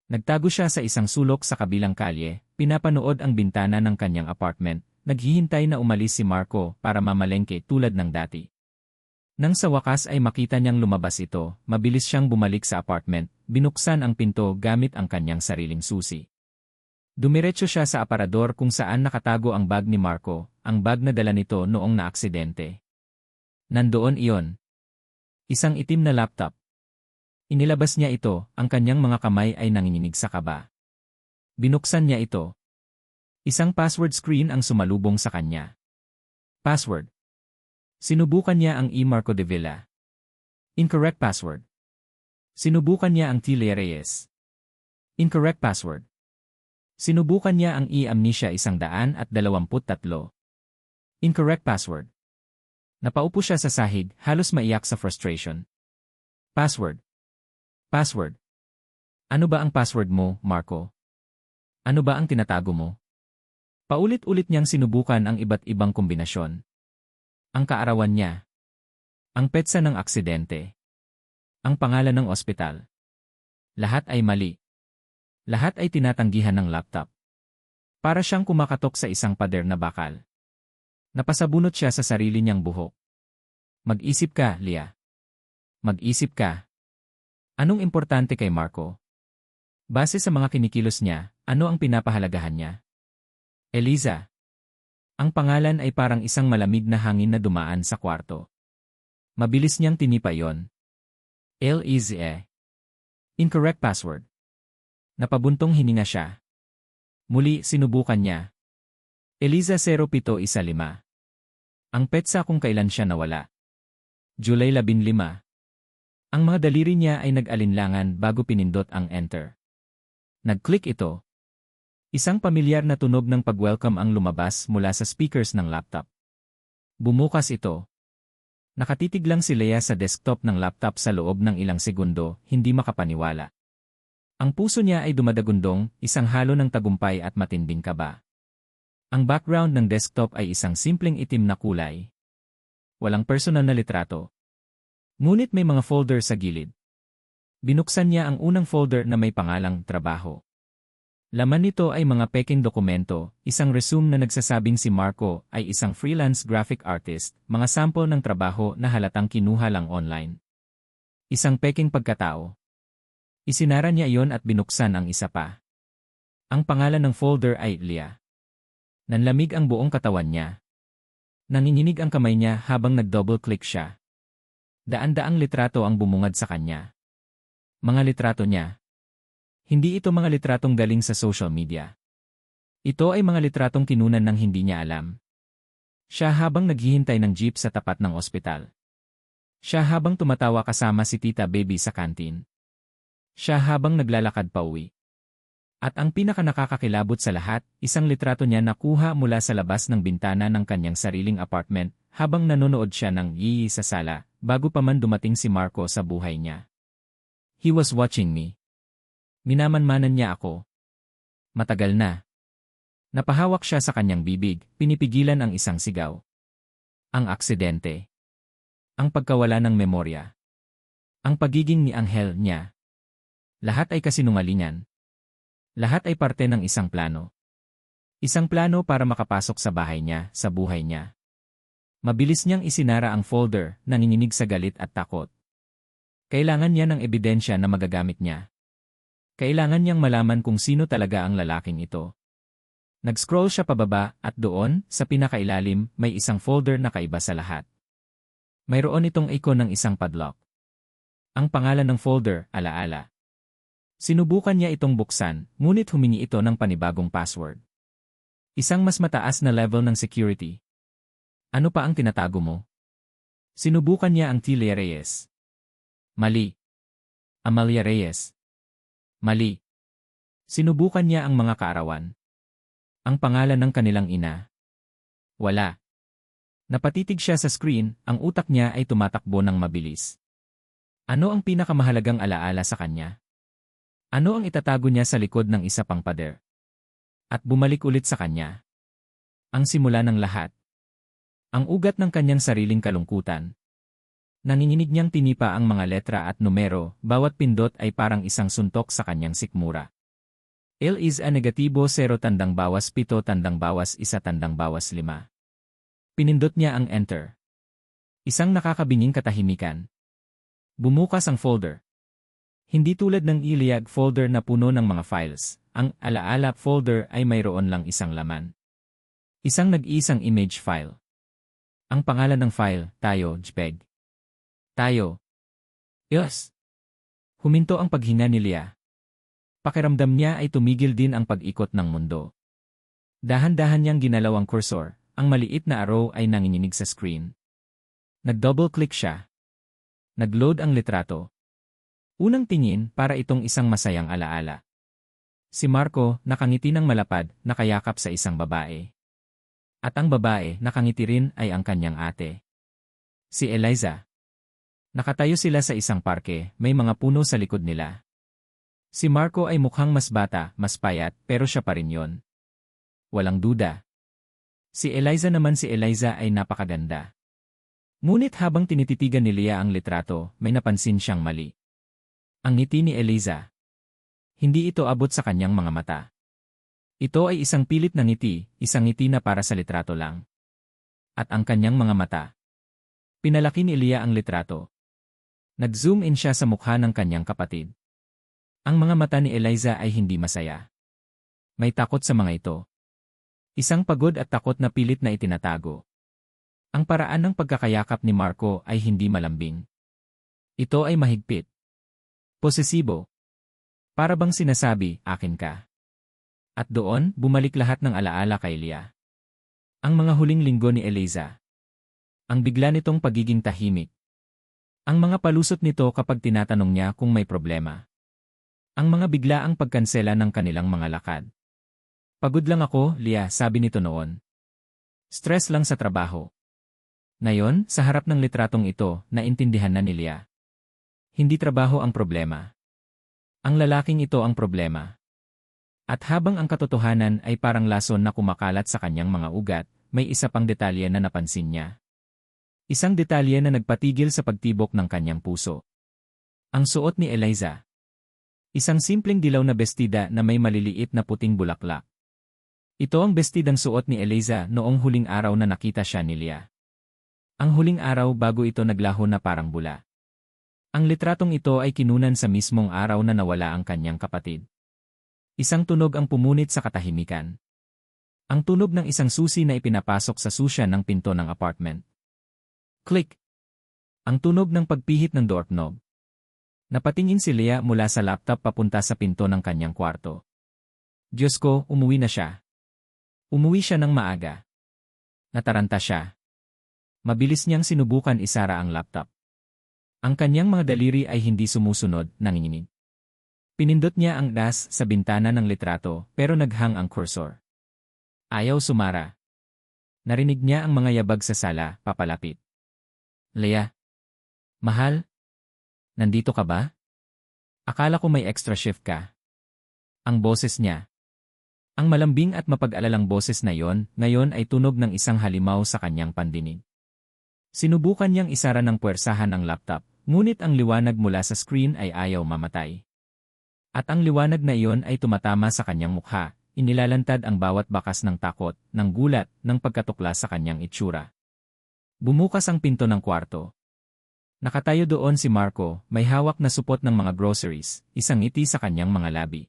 Speaker 1: Nagtago siya sa isang sulok sa kabilang kalye, pinapanood ang bintana ng kanyang apartment, naghihintay na umalis si Marco para mamalengke tulad ng dati. Nang sa wakas ay makita niyang lumabas ito, mabilis siyang bumalik sa apartment, binuksan ang pinto gamit ang kanyang sariling susi. Dumiretso siya sa aparador kung saan nakatago ang bag ni Marco, ang bag na dala nito noong naaksidente. Nandoon iyon. Isang itim na laptop. Inilabas niya ito, ang kanyang mga kamay ay nanginginig sa kaba. Binuksan niya ito. Isang password screen ang sumalubong sa kanya. Password. Sinubukan niya ang Marco de Villa. Incorrect password. Sinubukan niya ang T. Reyes. Incorrect password. Sinubukan niya ang Amnesia 123. Incorrect password. Napaupo siya sa sahig, halos maiyak sa frustration. Password. Password. Ano ba ang password mo, Marco? Ano ba ang tinatago mo? Paulit-ulit niyang sinubukan ang iba't ibang kombinasyon. Ang kaarawan niya. Ang petsa ng aksidente. Ang pangalan ng ospital. Lahat ay mali. Lahat ay tinatanggihan ng laptop. Para siyang kumakatok sa isang pader na bakal. Napasabunot siya sa sarili niyang buhok. Mag-isip ka, Leia. Mag-isip ka. Anong importante kay Marco? Base sa mga kinikilos niya, ano ang pinapahalagahan niya? Eliza. Ang pangalan ay parang isang malamig na hangin na dumaan sa kwarto. Mabilis niyang tinipa yon. Eliza. Incorrect password. Napabuntong hininga siya. Muli sinubukan niya. Eliza 0715. Ang petsa kung kailan siya nawala. July 15. Ang mga daliri niya ay nag-alinlangan bago pinindot ang enter. Nag-click ito. Isang pamilyar na tunog ng pag-welcome ang lumabas mula sa speakers ng laptop. Bumukas ito. Nakatitig lang si Leia sa desktop ng laptop sa loob ng ilang segundo, hindi makapaniwala. Ang puso niya ay dumadagundong, isang halo ng tagumpay at matinding kaba. Ang background ng desktop ay isang simpleng itim na kulay. Walang personal na litrato. Ngunit may mga folder sa gilid. Binuksan niya ang unang folder na may pangalang Trabaho. Laman nito ay mga peking dokumento, isang resume na nagsasabing si Marco ay isang freelance graphic artist, mga sample ng trabaho na halatang kinuha lang online. Isang peking pagkatao. Isinara niya iyon at binuksan ang isa pa. Ang pangalan ng folder ay Leia. Nanlamig ang buong katawan niya. Nanginginig ang kamay niya habang nag-double-click siya. Daan-daang litrato ang bumungad sa kanya. Mga litrato niya. Hindi ito mga litratong galing sa social media. Ito ay mga litratong kinunan ng hindi niya alam. Siya habang naghihintay ng jeep sa tapat ng ospital. Siya habang tumatawa kasama si Tita Baby sa kantin. Siya habang naglalakad pauwi. At ang pinakanakakakilabot sa lahat, isang litrato niya nakuha mula sa labas ng bintana ng kanyang sariling apartment habang nanonood siya ng Yee sa sala, bago pa man dumating si Marco sa buhay niya. He was watching me. Minamanmanan niya ako. Matagal na. Napahawak siya sa kanyang bibig, pinipigilan ang isang sigaw. Ang aksidente. Ang pagkawala ng memorya. Ang pagiging ni anghel niya. Lahat ay kasinungalingan. Lahat ay parte ng isang plano. Isang plano para makapasok sa bahay niya, sa buhay niya. Mabilis niyang isinara ang folder, nanginginig sa galit at takot. Kailangan niya ng ebidensya na magagamit niya. Kailangan niyang malaman kung sino talaga ang lalaking ito. Nag-scroll siya pababa at doon, sa pinakailalim, may isang folder na kaiba sa lahat. Mayroon itong icon ng isang padlock. Ang pangalan ng folder, alaala. Sinubukan niya itong buksan, ngunit humingi ito ng panibagong password. Isang mas mataas na level ng security. Ano pa ang tinatago mo? Sinubukan niya ang Tilia Reyes. Mali. Amalia Reyes. Mali. Sinubukan niya ang mga kaarawan. Ang pangalan ng kanilang ina. Wala. Napatitig siya sa screen, ang utak niya ay tumatakbo ng mabilis. Ano ang pinakamahalagang alaala sa kanya? Ano ang itatago niya sa likod ng isa pang pader? At bumalik ulit sa kanya. Ang simula ng lahat. Ang ugat ng kanyang sariling kalungkutan. Nanginginig niyang tinipa ang mga letra at numero, bawat pindot ay parang isang suntok sa kanyang sikmura. L is a negatibo 0 tandang bawas 7 tandang bawas 1 tandang bawas 5. Pinindot niya ang enter. Isang nakakabinging katahimikan. Bumukas ang folder. Hindi tulad ng Iliad folder na puno ng mga files, ang alaala folder ay mayroon lang isang laman. Isang nag-iisang image file. Ang pangalan ng file, Tayo, JPEG. Tayo. Yes. Huminto ang paghinga ni Leah. Pakiramdam niya ay tumigil din ang pag-ikot ng mundo. Dahan-dahan niyang ginalaw ang cursor, ang maliit na arrow ay nanginginig sa screen. Nag-double-click siya. Nag-load ang litrato. Unang tingin para itong isang masayang alaala. Si Marco, nakangiti ng malapad, nakayakap sa isang babae. At ang babae, nakangiti rin ay ang kanyang ate. Si Eliza. Nakatayo sila sa isang parke, may mga puno sa likod nila. Si Marco ay mukhang mas bata, mas payat, pero siya pa rin yon. Walang duda. Si Eliza naman si Eliza ay napakaganda. Ngunit habang tinititigan ni Leah ang litrato, may napansin siyang mali. Ang ngiti ni Eliza. Hindi ito abot sa kanyang mga mata. Ito ay isang pilit na ngiti, isang ngiti na para sa litrato lang. At ang kanyang mga mata. Pinalaki ni Leah ang litrato. Nag-zoom in siya sa mukha ng kanyang kapatid. Ang mga mata ni Eliza ay hindi masaya. May takot sa mga ito. Isang pagod at takot na pilit na itinatago. Ang paraan ng pagkakayakap ni Marco ay hindi malambing. Ito ay mahigpit. Posesibo. Para bang sinasabi, akin ka. At doon, bumalik lahat ng alaala kay Leah. Ang mga huling linggo ni Eliza. Ang bigla nitong pagiging tahimik. Ang mga palusot nito kapag tinatanong niya kung may problema. Ang mga biglaang pagkansela ng kanilang mga lakad. Pagod lang ako, Leah, sabi nito noon. Stress lang sa trabaho. Ngayon, sa harap ng litratong ito, naintindihan na ni Leah. Hindi trabaho ang problema. Ang lalaking ito ang problema. At habang ang katotohanan ay parang lason na kumakalat sa kanyang mga ugat, may isa pang detalye na napansin niya. Isang detalye na nagpatigil sa pagtibok ng kanyang puso. Ang suot ni Eliza. Isang simpleng dilaw na bestida na may maliliit na puting bulaklak. Ito ang bestidang suot ni Eliza noong huling araw na nakita siya ni Leah. Ang huling araw bago ito naglaho na parang bula. Ang litratong ito ay kinunan sa mismong araw na nawala ang kanyang kapatid. Isang tunog ang pumunit sa katahimikan. Ang tunog ng isang susi na ipinapasok sa susya ng pinto ng apartment. Click! Ang tunog ng pagpihit ng doorknob. Napatingin si Leah mula sa laptop papunta sa pinto ng kanyang kwarto. Diyos ko, umuwi na siya. Umuwi siya ng maaga. Nataranta siya. Mabilis niyang sinubukan isara ang laptop. Ang kanyang mga daliri ay hindi sumusunod, nanginginig. Pinindot niya ang dash sa bintana ng litrato pero naghang ang cursor. Ayaw sumara. Narinig niya ang mga yabag sa sala, papalapit. Leah. Mahal? Nandito ka ba? Akala ko may extra shift ka. Ang boses niya. Ang malambing at mapag-alalang boses na yon, ngayon ay tunog ng isang halimaw sa kanyang pandinig. Sinubukan niyang isara ng puwersahan ang laptop, ngunit ang liwanag mula sa screen ay ayaw mamatay. At ang liwanag na iyon ay tumatama sa kanyang mukha, inilalantad ang bawat bakas ng takot, ng gulat, ng pagkatuklas sa kanyang itsura. Bumukas ang pinto ng kwarto. Nakatayo doon si Marco, may hawak na supot ng mga groceries, isang ngiti sa kanyang mga labi.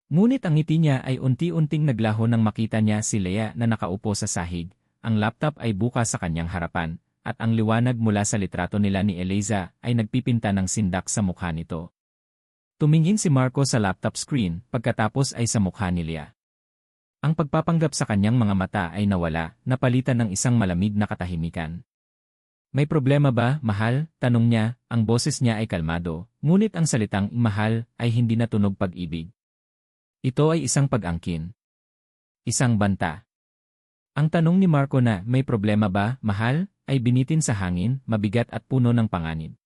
Speaker 1: Ngunit ang ngiti niya ay unti-unting naglaho nang makita niya si Leah na nakaupo sa sahig, ang laptop ay bukas sa kanyang harapan, at ang liwanag mula sa litrato nila ni Eliza ay nagpipinta ng sindak sa mukha nito. Tumingin si Marco sa laptop screen, pagkatapos ay sa mukha ni Leah. Ang pagpapanggap sa kanyang mga mata ay nawala, napalitan ng isang malamig na katahimikan. May problema ba, mahal? Tanong niya, ang boses niya ay kalmado, ngunit ang salitang mahal ay hindi natunog pag-ibig. Ito ay isang pag-angkin. Isang banta. Ang tanong ni Marco na may problema ba, mahal, ay binitin sa hangin, mabigat at puno ng panganib.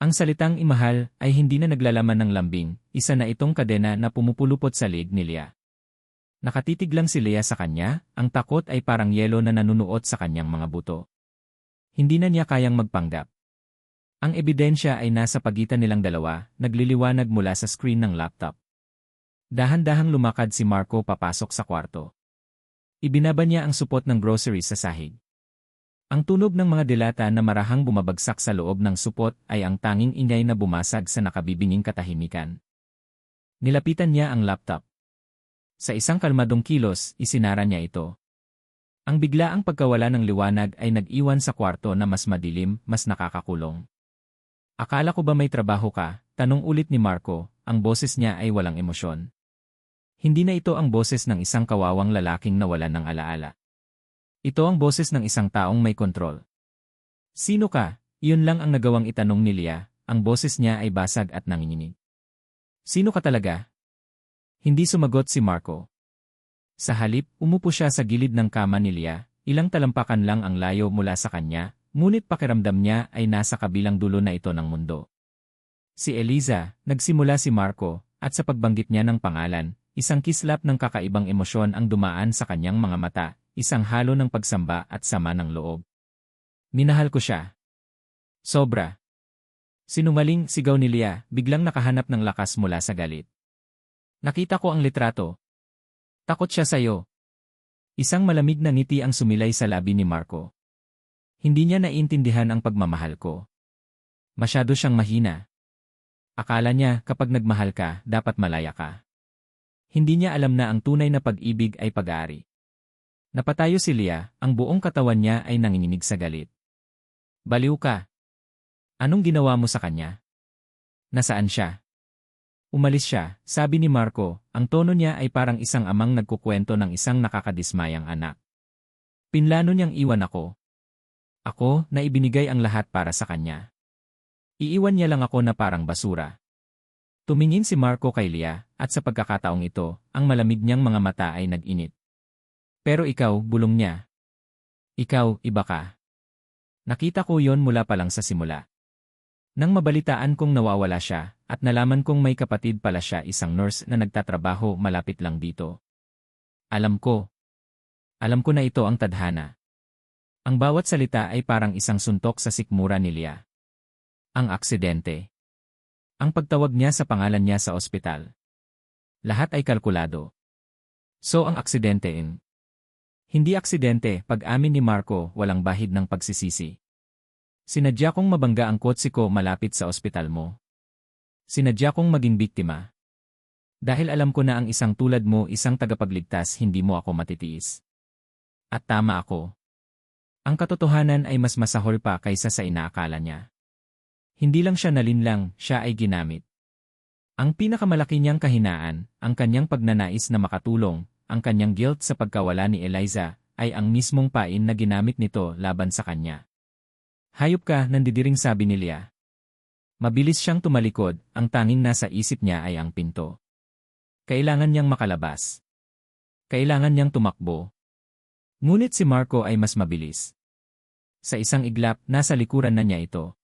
Speaker 1: Ang salitang imahal ay hindi na naglalaman ng lambing, isa na itong kadena na pumupulupot sa lig ni Leah. Nakatitig lang si Leah sa kanya, ang takot ay parang yelo na nanunuot sa kanyang mga buto. Hindi na niya kayang magpanggap. Ang ebidensya ay nasa pagitan nilang dalawa, nagliliwanag mula sa screen ng laptop. Dahan-dahang lumakad si Marco papasok sa kwarto. Ibinaba niya ang supot ng groceries sa sahig. Ang tunog ng mga dilata na marahang bumabagsak sa loob ng supot ay ang tanging ingay na bumasag sa nakabibinging katahimikan. Nilapitan niya ang laptop. Sa isang kalmadong kilos, isinara niya ito. Ang biglaang pagkawala ng liwanag ay nag-iwan sa kwarto na mas madilim, mas nakakakulong. Akala ko ba may trabaho ka? Tanong ulit ni Marco, ang boses niya ay walang emosyon. Hindi na ito ang boses ng isang kawawang lalaking nawalan ng alaala. Ito ang boses ng isang taong may kontrol. Sino ka? Iyon lang ang nagawang itanong ni Leah, ang boses niya ay basag at nanginginig. Sino ka talaga? Hindi sumagot si Marco. Sa halip, umupo siya sa gilid ng kama ni Leah, ilang talampakan lang ang layo mula sa kanya, ngunit pakiramdam niya ay nasa kabilang dulo na ito ng mundo. Si Eliza, nagsimula si Marco, at sa pagbanggit niya ng pangalan, isang kislap ng kakaibang emosyon ang dumaan sa kanyang mga mata, isang halo ng pagsamba at sama ng loob. Minahal ko siya. Sobra. Sinungaling, sigaw ni Leah, biglang nakahanap ng lakas mula sa galit. Nakita ko ang litrato. Takot siya sa'yo. Isang malamig na ngiti ang sumilay sa labi ni Marco. Hindi niya naiintindihan ang pagmamahal ko. Masyado siyang mahina. Akala niya kapag nagmahal ka, dapat malaya ka. Hindi niya alam na ang tunay na pag-ibig ay pag-aari. Napatayo si Leah, ang buong katawan niya ay nanginginig sa galit. Baliw ka. Anong ginawa mo sa kanya? Nasaan siya? Umalis siya, sabi ni Marco, ang tono niya ay parang isang amang nagkukwento ng isang nakakadismayang anak. Pinlano niyang iwan ako. Ako, na ibinigay ang lahat para sa kanya. Iiwan niya lang ako na parang basura. Tumingin si Marco kay Leah, at sa pagkakataong ito, ang malamig niyang mga mata ay nag-init. Pero ikaw, bulong niya. Ikaw, iba ka. Nakita ko yon mula pa lang sa simula. Nang mabalitaan kong nawawala siya, at nalaman kong may kapatid pala siya isang nurse na nagtatrabaho malapit lang dito. Alam ko. Alam ko na ito ang tadhana. Ang bawat salita ay parang isang suntok sa sikmura ni Leah. Ang aksidente. Ang pagtawag niya sa pangalan niya sa ospital. Lahat ay kalkulado. So ang aksidente Hindi aksidente, pag-amin ni Marco, walang bahid ng pagsisisi. Sinadya kong mabangga ang kotse ko malapit sa ospital mo. Sinadya kong maging biktima. Dahil alam ko na ang isang tulad mo, isang tagapagligtas, hindi mo ako matitiis. At tama ako. Ang katotohanan ay mas masahol pa kaysa sa inaakala niya. Hindi lang siya nalinlang, siya ay ginamit. Ang pinakamalaki niyang kahinaan, ang kanyang pagnanais na makatulong, ang kanyang guilt sa pagkawala ni Eliza, ay ang mismong pain na ginamit nito laban sa kanya. Hayop ka, nandidiring sabi ni Leah. Mabilis siyang tumalikod, ang tanging nasa isip niya ay ang pinto. Kailangan niyang makalabas. Kailangan niyang tumakbo. Ngunit si Marco ay mas mabilis. Sa isang iglap, nasa likuran na niya ito.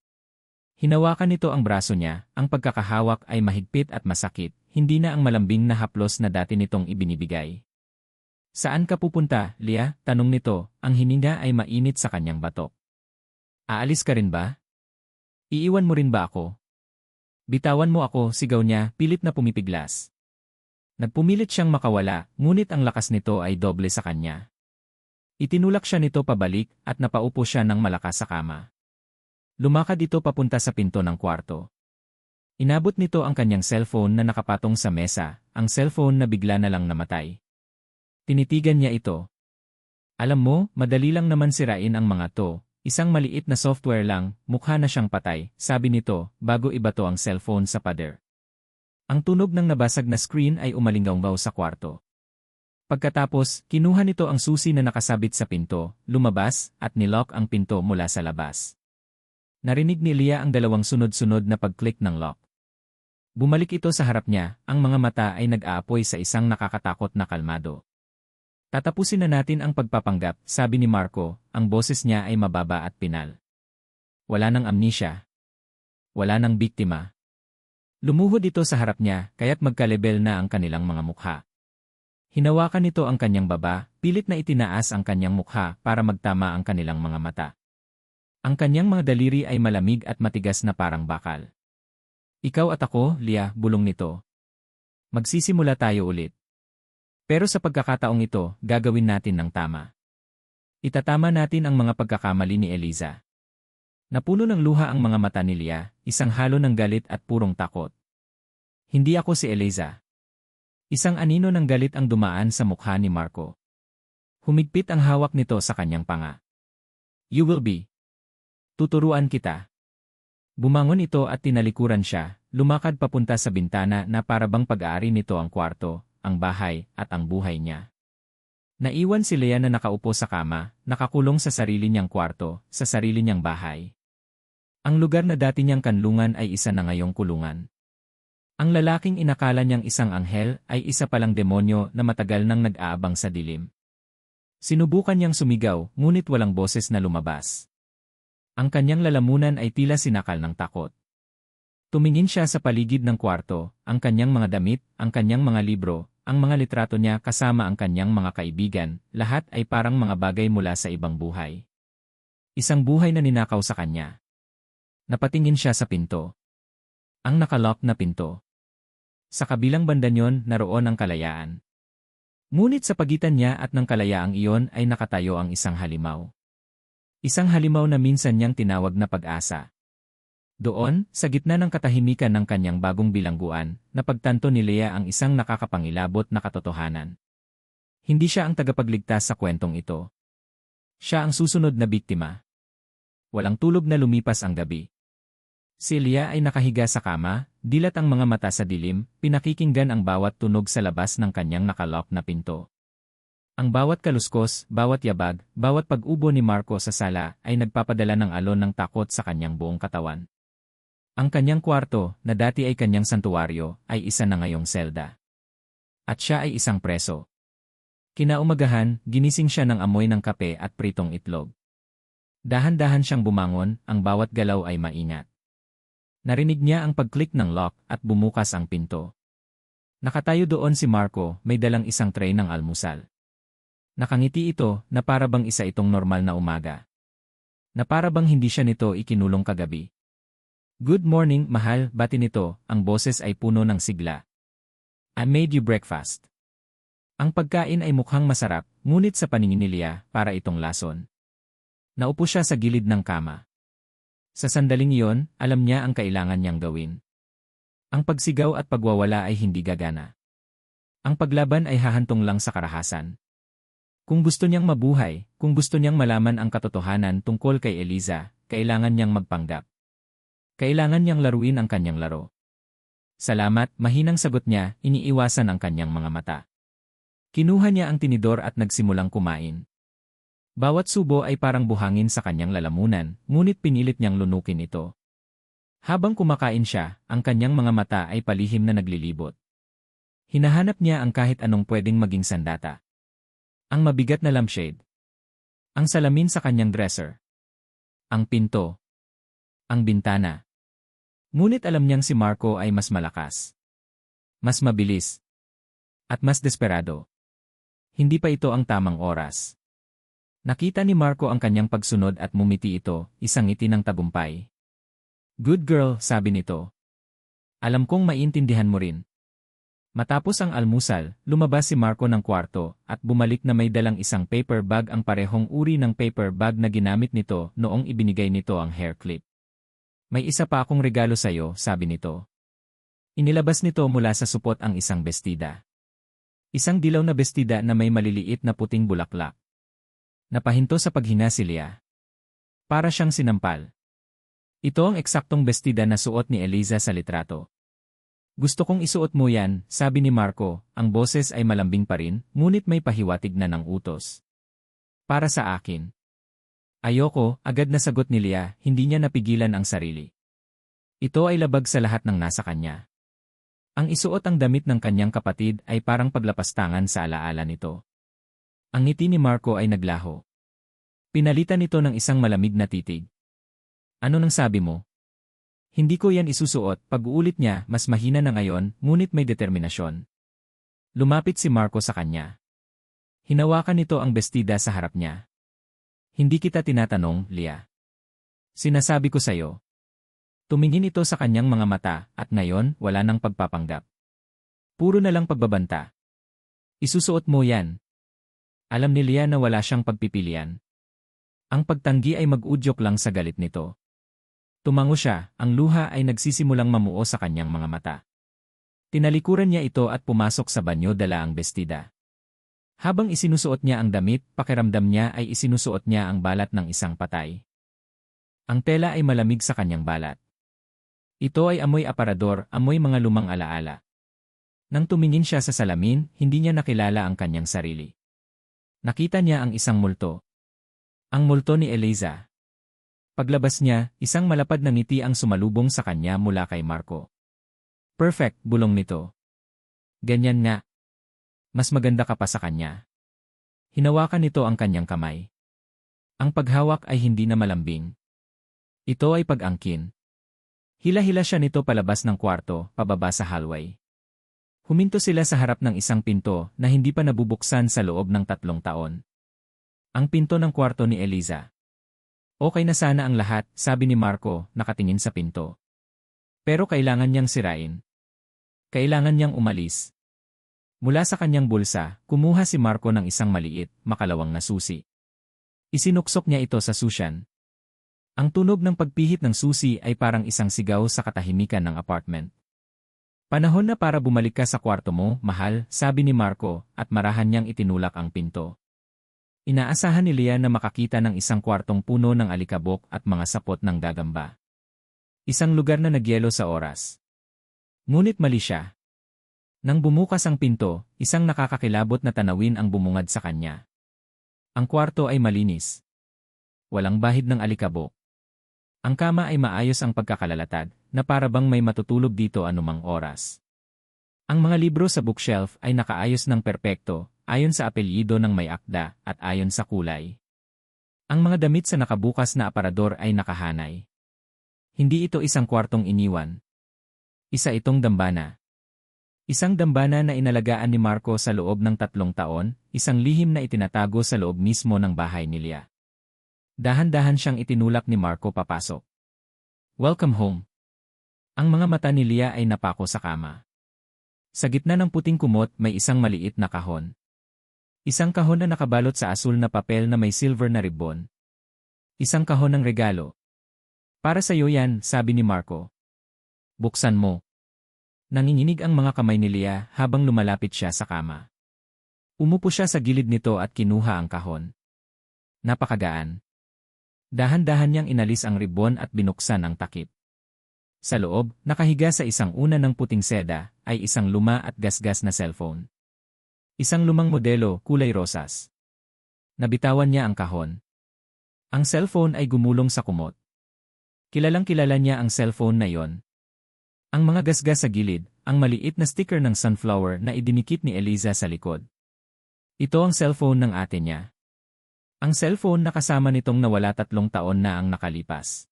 Speaker 1: Hinawakan nito ang braso niya, ang pagkakahawak ay mahigpit at masakit, hindi na ang malambing na haplos na dati nitong ibinibigay. Saan ka pupunta, Leah? Tanong nito, ang hininga ay mainit sa kanyang batok. Aalis ka rin ba? Iiwan mo rin ba ako? Bitawan mo ako, sigaw niya, pilit na pumipiglas. Nagpumilit siyang makawala, ngunit ang lakas nito ay doble sa kanya. Itinulak siya nito pabalik at napaupo siya ng malakas sa kama. Lumakad ito papunta sa pinto ng kwarto. Inabot nito ang kanyang cellphone na nakapatong sa mesa, ang cellphone na bigla na lang namatay. Tinitigan niya ito. Alam mo, madali lang naman sirain ang mga to, isang maliit na software lang, mukha na siyang patay, sabi nito, bago ibato ang cellphone sa pader. Ang tunog ng nabasag na screen ay umalinggaw sa kwarto. Pagkatapos, kinuha nito ang susi na nakasabit sa pinto, lumabas, at nilock ang pinto mula sa labas. Narinig ni Leah ang dalawang sunod-sunod na pag-click ng lock. Bumalik ito sa harap niya, ang mga mata ay nag-aapoy sa isang nakakatakot na kalmado. Tatapusin na natin ang pagpapanggap, sabi ni Marco, ang boses niya ay mababa at pinal. Wala nang amnesia. Wala nang biktima. Lumuhod ito sa harap niya, kaya't magkalebel na ang kanilang mga mukha. Hinawakan nito ang kanyang baba, pilit na itinaas ang kanyang mukha para magtama ang kanilang mga mata. Ang kanyang mga daliri ay malamig at matigas na parang bakal. Ikaw at ako, Leah, bulong nito. Magsisimula tayo ulit. Pero sa pagkakataong ito, gagawin natin ng tama. Itatama natin ang mga pagkakamali ni Eliza. Napuno ng luha ang mga mata ni Leah, isang halo ng galit at purong takot. Hindi ako si Eliza. Isang anino ng galit ang dumaan sa mukha ni Marco. Humigpit ang hawak nito sa kanyang panga. You will be. Tuturuan kita. Bumangon ito at tinalikuran siya, lumakad papunta sa bintana na parabang pag-aari nito ang kwarto, ang bahay, at ang buhay niya. Naiwan si Leah na nakaupo sa kama, nakakulong sa sarili niyang kwarto, sa sarili niyang bahay. Ang lugar na dati niyang kanlungan ay isa na ngayong kulungan. Ang lalaking inakala niyang isang anghel ay isa palang demonyo na matagal nang nag-aabang sa dilim. Sinubukan niyang sumigaw, ngunit walang boses na lumabas. Ang kanyang lalamunan ay tila sinakal ng takot. Tumingin siya sa paligid ng kwarto, ang kanyang mga damit, ang kanyang mga libro, ang mga litrato niya kasama ang kanyang mga kaibigan, lahat ay parang mga bagay mula sa ibang buhay. Isang buhay na ninakaw sa kanya. Napatingin siya sa pinto. Ang nakalock na pinto. Sa kabilang banda niyon, naroon ang kalayaan. Ngunit sa pagitan niya at ng kalayaang iyon ay nakatayo ang isang halimaw. Isang halimaw na minsan niyang tinawag na pag-asa. Doon, sa gitna ng katahimikan ng kanyang bagong bilangguan, napagtanto ni Leah ang isang nakakapangilabot na katotohanan. Hindi siya ang tagapagligtas sa kwentong ito. Siya ang susunod na biktima. Walang tulog na lumipas ang gabi. Si Leah ay nakahiga sa kama, dilat ang mga mata sa dilim, pinakikinggan ang bawat tunog sa labas ng kanyang nakalock na pinto. Ang bawat kaluskos, bawat yabag, bawat pag-ubo ni Marco sa sala ay nagpapadala ng alon ng takot sa kanyang buong katawan. Ang kanyang kwarto, na dati ay kanyang santuwaryo, ay isa na ngayong selda. At siya ay isang preso. Kinaumagahan, ginising siya ng amoy ng kape at pritong itlog. Dahan-dahan siyang bumangon, ang bawat galaw ay maingat. Narinig niya ang pag-click ng lock at bumukas ang pinto. Nakatayo doon si Marco, may dalang isang tray ng almusal. Nakangiti ito na parabang isa itong normal na umaga. Na parabang hindi siya nito ikinulong kagabi. Good morning, mahal, bati nito, ang boses ay puno ng sigla. I made you breakfast. Ang pagkain ay mukhang masarap, ngunit sa paningin ni Leah, para itong lason. Naupo siya sa gilid ng kama. Sa sandaling iyon, alam niya ang kailangan niyang gawin. Ang pagsigaw at pagwawala ay hindi gagana. Ang paglaban ay hahantong lang sa karahasan. Kung gusto niyang mabuhay, kung gusto niyang malaman ang katotohanan tungkol kay Eliza, kailangan niyang magpanggap. Kailangan niyang laruin ang kanyang laro. Salamat, mahinang sagot niya, iniiwasan ang kanyang mga mata. Kinuha niya ang tinidor at nagsimulang kumain. Bawat subo ay parang buhangin sa kanyang lalamunan, ngunit pinilit niyang lunukin ito. Habang kumakain siya, ang kanyang mga mata ay palihim na naglilibot. Hinahanap niya ang kahit anong pwedeng maging sandata. Ang mabigat na lampshade. Ang salamin sa kanyang dresser. Ang pinto. Ang bintana. Ngunit alam niyang si Marco ay mas malakas. Mas mabilis. At mas desperado. Hindi pa ito ang tamang oras. Nakita ni Marco ang kanyang pagsunod at mumiti ito, isang ngiti ng tagumpay. Good girl, sabi nito. Alam kong maintindihan mo rin. Matapos ang almusal, lumabas si Marco ng kwarto at bumalik na may dalang isang paper bag, ang parehong uri ng paper bag na ginamit nito noong ibinigay nito ang hair clip. May isa pa akong regalo sa'yo, sabi nito. Inilabas nito mula sa supot ang isang bestida. Isang dilaw na bestida na may maliliit na puting bulaklak. Napahinto sa paghina si Leah. Para siyang sinampal. Ito ang eksaktong bestida na suot ni Eliza sa litrato. Gusto kong isuot mo yan, sabi ni Marco, ang boses ay malambing pa rin, ngunit may pahiwatig na ng utos. Para sa akin. Ayoko, agad na sagot ni Leah, hindi niya napigilan ang sarili. Ito ay labag sa lahat ng nasa kanya. Ang isuot ang damit ng kanyang kapatid ay parang paglapastangan sa alaala nito. Ang ngiti ni Marco ay naglaho. Pinalitan ito ng isang malamig na titig. Ano nang sabi mo? Hindi ko yan isusuot, pag-uulit niya, mas mahina na ngayon, ngunit may determinasyon. Lumapit si Marco sa kanya. Hinawakan nito ang bestida sa harap niya. Hindi kita tinatanong, Leah. Sinasabi ko sa'yo. Tumingin ito sa kanyang mga mata, at ngayon, wala nang pagpapanggap. Puro na lang pagbabanta. Isusuot mo yan. Alam ni Leah na wala siyang pagpipilian. Ang pagtanggi ay mag-udyok lang sa galit nito. Tumango siya, ang luha ay nagsisimulang mamuo sa kanyang mga mata. Tinalikuran niya ito at pumasok sa banyo dala ang bestida. Habang isinusuot niya ang damit, pakiramdam niya ay isinusuot niya ang balat ng isang patay. Ang tela ay malamig sa kanyang balat. Ito ay amoy aparador, amoy mga lumang alaala. Nang tumingin siya sa salamin, hindi niya nakilala ang kanyang sarili. Nakita niya ang isang multo. Ang multo ni Eliza. Paglabas niya, isang malapad na ngiti ang sumalubong sa kanya mula kay Marco. Perfect, bulong nito. Ganyan nga. Mas maganda ka pa sa kanya. Hinawakan nito ang kanyang kamay. Ang paghawak ay hindi na malambing. Ito ay pag-angkin. Hila-hila siya nito palabas ng kwarto, pababa sa hallway. Huminto sila sa harap ng isang pinto na hindi pa nabubuksan sa loob ng 3 taon. Ang pinto ng kwarto ni Eliza. Okay na sana ang lahat, sabi ni Marco, nakatingin sa pinto. Pero kailangan niyang sirain. Kailangan niyang umalis. Mula sa kanyang bulsa, kumuha si Marco ng isang maliit, makalawang na susi. Isinuksok niya ito sa susyan. Ang tunog ng pagpihit ng susi ay parang isang sigaw sa katahimikan ng apartment. Panahon na para bumalik ka sa kwarto mo, mahal, sabi ni Marco, at marahan niyang itinulak ang pinto. Inaasahan ni Leah na makakita ng isang kwartong puno ng alikabok at mga sapot ng gagamba. Isang lugar na nagyelo sa oras. Ngunit mali siya. Nang bumukas ang pinto, isang nakakakilabot na tanawin ang bumungad sa kanya. Ang kwarto ay malinis. Walang bahid ng alikabok. Ang kama ay maayos ang pagkakalalatag, na para bang may matutulog dito anumang oras. Ang mga libro sa bookshelf ay nakaayos ng perpekto, ayon sa apelyido ng may akda, at ayon sa kulay. Ang mga damit sa nakabukas na aparador ay nakahanay. Hindi ito isang kwartong iniwan. Isa itong dambana. Isang dambana na inalagaan ni Marco sa loob ng 3 taon, isang lihim na itinatago sa loob mismo ng bahay ni Leah. Dahan-dahan siyang itinulak ni Marco papasok. Welcome home. Ang mga mata ni Leah ay napako sa kama. Sa gitna ng puting kumot may isang maliit na kahon. Isang kahon na nakabalot sa asul na papel na may silver na ribbon. Isang kahon ng regalo. Para sa iyo yan, sabi ni Marco. Buksan mo. Nanginginig ang mga kamay ni Leah habang lumalapit siya sa kama. Umupo siya sa gilid nito at kinuha ang kahon. Napakagaan. Dahan-dahan niyang inalis ang ribbon at binuksan ang takip. Sa loob, nakahiga sa isang una ng puting seda, ay isang luma at gasgas na cellphone. Isang lumang modelo, kulay rosas. Nabitawan niya ang kahon. Ang cellphone ay gumulong sa kumot. Kilalang-kilala niya ang cellphone na iyon. Ang mga gasgas sa gilid, ang maliit na sticker ng sunflower na idinikit ni Eliza sa likod. Ito ang cellphone ng ate niya. Ang cellphone na kasama nitong nawala 3 taon na ang nakalipas.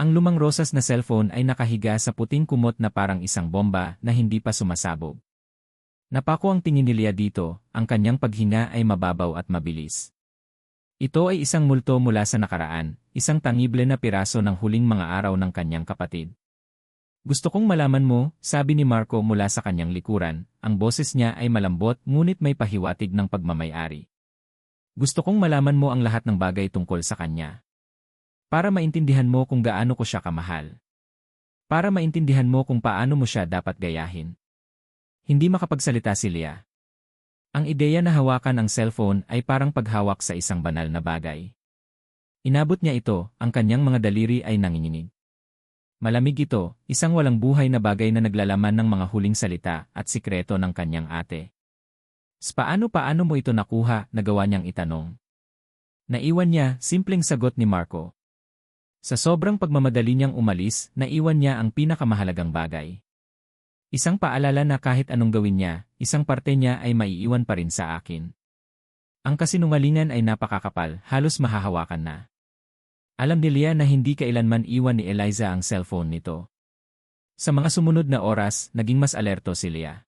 Speaker 1: Ang lumang rosas na cellphone ay nakahiga sa puting kumot na parang isang bomba na hindi pa sumasabog. Napako ang tingin ni Leah dito, ang kanyang paghinga ay mababaw at mabilis. Ito ay isang multo mula sa nakaraan, isang tangible na piraso ng huling mga araw ng kanyang kapatid. Gusto kong malaman mo, sabi ni Marco mula sa kanyang likuran, ang boses niya ay malambot ngunit may pahiwatig ng pagmamay-ari. Gusto kong malaman mo ang lahat ng bagay tungkol sa kanya. Para maintindihan mo kung gaano ko siya kamahal. Para maintindihan mo kung paano mo siya dapat gayahin. Hindi makapagsalita si Leah. Ang ideya na hawakan ang cellphone ay parang paghawak sa isang banal na bagay. Inabot niya ito, ang kanyang mga daliri ay nanginginig. Malamig ito, isang walang buhay na bagay na naglalaman ng mga huling salita at sikreto ng kanyang ate. Paano mo ito nakuha, nagawa niyang itanong. Naiwan niya, simpleng sagot ni Marco. Sa sobrang pagmamadali niyang umalis, naiwan niya ang pinakamahalagang bagay. Isang paalala na kahit anong gawin niya, isang parte niya ay maiiwan pa rin sa akin. Ang kasinungalingan ay napakakapal, halos mahahawakan na. Alam ni Leah na hindi kailanman iwan ni Eliza ang cellphone nito. Sa mga sumunod na oras, naging mas alerto si Leah.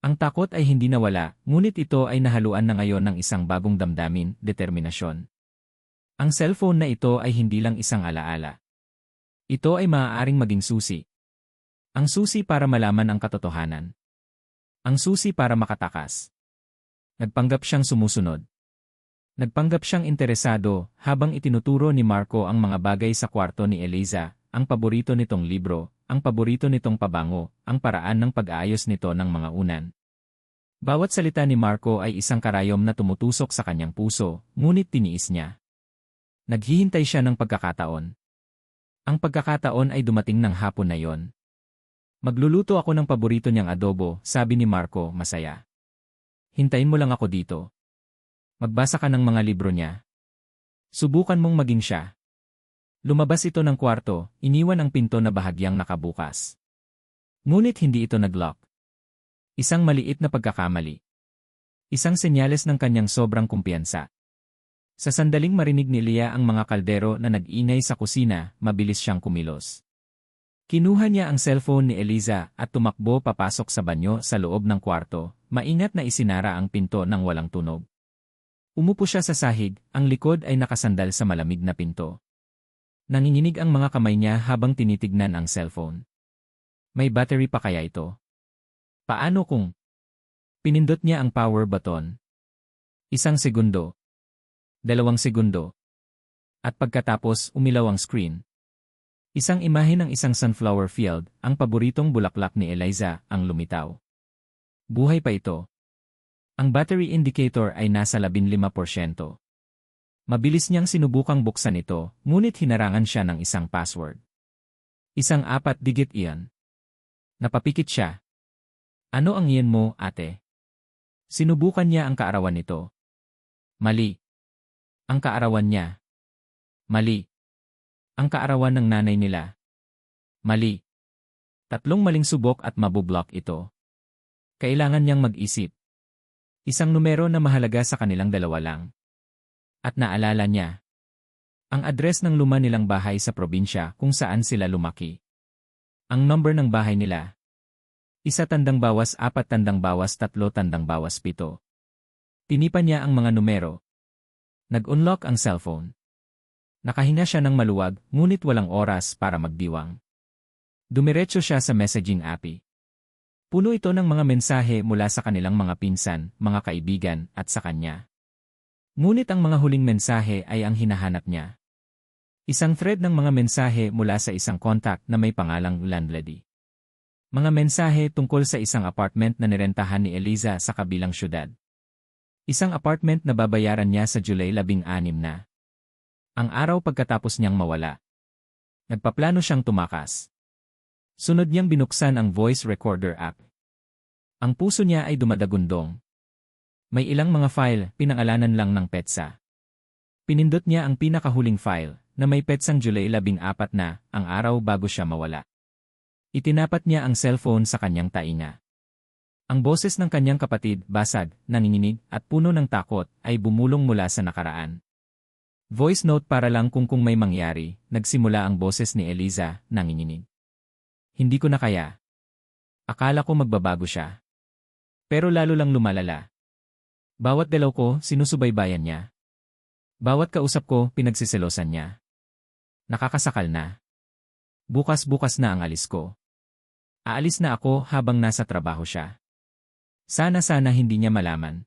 Speaker 1: Ang takot ay hindi nawala, ngunit ito ay nahaluan na ngayon ng isang bagong damdamin, determinasyon. Ang cellphone na ito ay hindi lang isang alaala. Ito ay maaaring maging susi. Ang susi para malaman ang katotohanan. Ang susi para makatakas. Nagpanggap siyang sumusunod. Nagpanggap siyang interesado habang itinuturo ni Marco ang mga bagay sa kwarto ni Eliza, ang paborito nitong libro, ang paborito nitong pabango, ang paraan ng pag-aayos nito ng mga unan. Bawat salita ni Marco ay isang karayom na tumutusok sa kanyang puso, ngunit tiniis niya. Naghihintay siya ng pagkakataon. Ang pagkakataon ay dumating ng hapon na yon. Magluluto ako ng paborito niyang adobo, sabi ni Marco, masaya. Hintayin mo lang ako dito. Magbasa ka ng mga libro niya. Subukan mong maging siya. Lumabas ito ng kwarto, iniwan ang pinto na bahagyang nakabukas. Ngunit hindi ito nag-lock. Isang maliit na pagkakamali. Isang senyales ng kanyang sobrang kumpiyansa. Sa sandaling marinig ni Leah ang mga kaldero na nag-ingay sa kusina, mabilis siyang kumilos. Kinuha niya ang cellphone ni Eliza at tumakbo papasok sa banyo sa loob ng kwarto, maingat na isinara ang pinto ng walang tunog. Umupo siya sa sahig, ang likod ay nakasandal sa malamig na pinto. Nanginginig ang mga kamay niya habang tinitignan ang cellphone. May battery pa kaya ito? Paano kung? Pinindot niya ang power button. 1 segundo. 2 segundo. At pagkatapos, umilaw ang screen. Isang imahe ng isang sunflower field, ang paboritong bulaklak ni Eliza, ang lumitaw. Buhay pa ito. Ang battery indicator ay nasa 15%. Mabilis niyang sinubukang buksan ito, ngunit hinarangan siya ng isang password. Isang 4-digit iyon. Napapikit siya. Ano ang iyan mo, ate? Sinubukan niya ang kaarawan nito. Mali. Ang kaarawan niya. Mali. Ang kaarawan ng nanay nila. Mali. 3 maling subok at mabublock ito. Kailangan niyang mag-isip. Isang numero na mahalaga sa kanilang dalawa lang. At naalala niya. Ang address ng luma nilang bahay sa probinsya kung saan sila lumaki. Ang number ng bahay nila. 1 tandang bawas 4 tandang bawas 3 tandang bawas 7. Tinipan niya ang mga numero. Nag-unlock ang cellphone. Nakahinga siya ng maluwag, ngunit walang oras para magdiwang. Dumiretso siya sa messaging app. Puno ito ng mga mensahe mula sa kanilang mga pinsan, mga kaibigan, at sa kanya. Ngunit ang mga huling mensahe ay ang hinahanap niya. Isang thread ng mga mensahe mula sa isang contact na may pangalang landlady. Mga mensahe tungkol sa isang apartment na nirentahan ni Eliza sa kabilang syudad. Isang apartment na babayaran niya sa July 16 na. Ang araw pagkatapos niyang mawala. Nagpaplano siyang tumakas. Sunod niyang binuksan ang voice recorder app. Ang puso niya ay dumadagundong. May ilang mga file, pinangalanan lang ng petsa. Pinindot niya ang pinakahuling file, na may petsang July 14 na, ang araw bago siya mawala. Itinapat niya ang cellphone sa kanyang tainga. Ang boses ng kanyang kapatid, basag, nanginginig, at puno ng takot, ay bumulong mula sa nakaraan. Voice note para lang kung may mangyari, nagsimula ang boses ni Eliza, nanginginig. Hindi ko na kaya. Akala ko magbabago siya. Pero lalo lang lumalala. Bawat dalaw ko, sinusubaybayan niya. Bawat kausap ko, pinagsiselosan niya. Nakakasakal na. Bukas-bukas na ang alis ko. Aalis na ako habang nasa trabaho siya. Sana hindi niya malaman.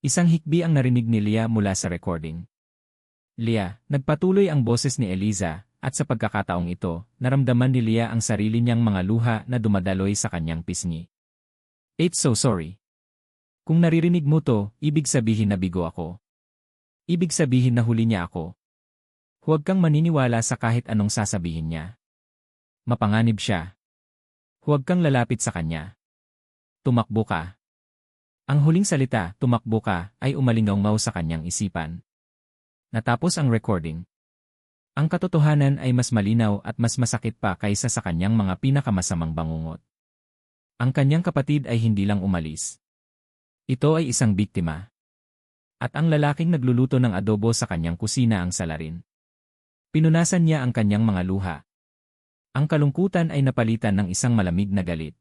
Speaker 1: Isang hikbi ang narinig ni Leah mula sa recording. Leah, nagpatuloy ang boses ni Eliza, at sa pagkakataong ito, naramdaman ni Leah ang sarili niyang mga luha na dumadaloy sa kanyang pisngi. "It's so sorry. Kung naririnig mo to, ibig sabihin na bigo ako. Ibig sabihin na huli niya ako. Huwag kang maniniwala sa kahit anong sasabihin niya. Mapanganib siya. Huwag kang lalapit sa kanya. Tumakbo ka." Ang huling salita, "tumakbo ka," ay umalingaw sa kanyang isipan. Natapos ang recording. Ang katotohanan ay mas malinaw at mas masakit pa kaysa sa kanyang mga pinakamasamang bangungot. Ang kanyang kapatid ay hindi lang umalis. Ito ay isang biktima. At ang lalaking nagluluto ng adobo sa kanyang kusina ang salarin. Pinunasan niya ang kanyang mga luha. Ang kalungkutan ay napalitan ng isang malamig na galit.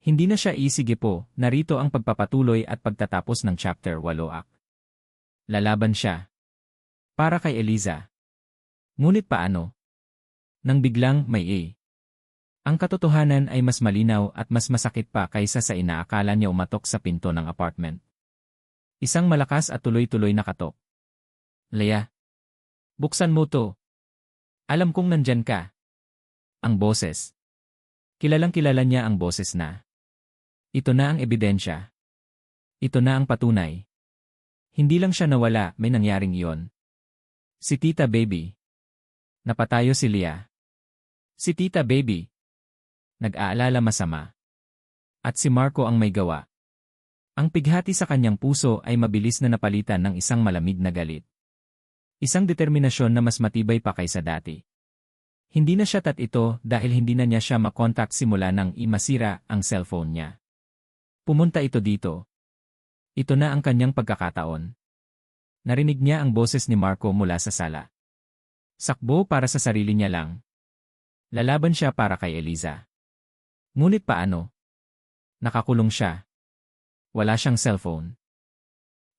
Speaker 1: Hindi na siya "Sige po, narito ang pagpapatuloy at pagtatapos ng chapter 8 act." Lalaban siya. Para kay Eliza. Ngunit paano? Nang biglang may ang katotohanan ay mas malinaw at mas masakit pa kaysa sa inaakala niya umatok sa pinto ng apartment. Isang malakas at tuloy-tuloy na katok. "Leah, buksan mo to. Alam kong nandyan ka." Ang boses. Kilalang-kilala niya ang boses na. Ito na ang ebidensya. Ito na ang patunay. Hindi lang siya nawala, may nangyaring iyon. Si Tita Baby. Napatayo si Leah. Si Tita Baby. Nag-aalala masama. At si Marco ang may gawa. Ang pighati sa kanyang puso ay mabilis na napalitan ng isang malamig na galit. Isang determinasyon na mas matibay pa kaysa dati. Hindi na siya ito dahil hindi na niya siya makontak simula nang masira ang cellphone niya. Pumunta ito dito. Ito na ang kanyang pagkakataon. Narinig niya ang boses ni Marco mula sa sala. Sakbo para sa sarili niya lang. Lalaban siya para kay Eliza. Ngunit paano? Nakakulong siya. Wala siyang cellphone.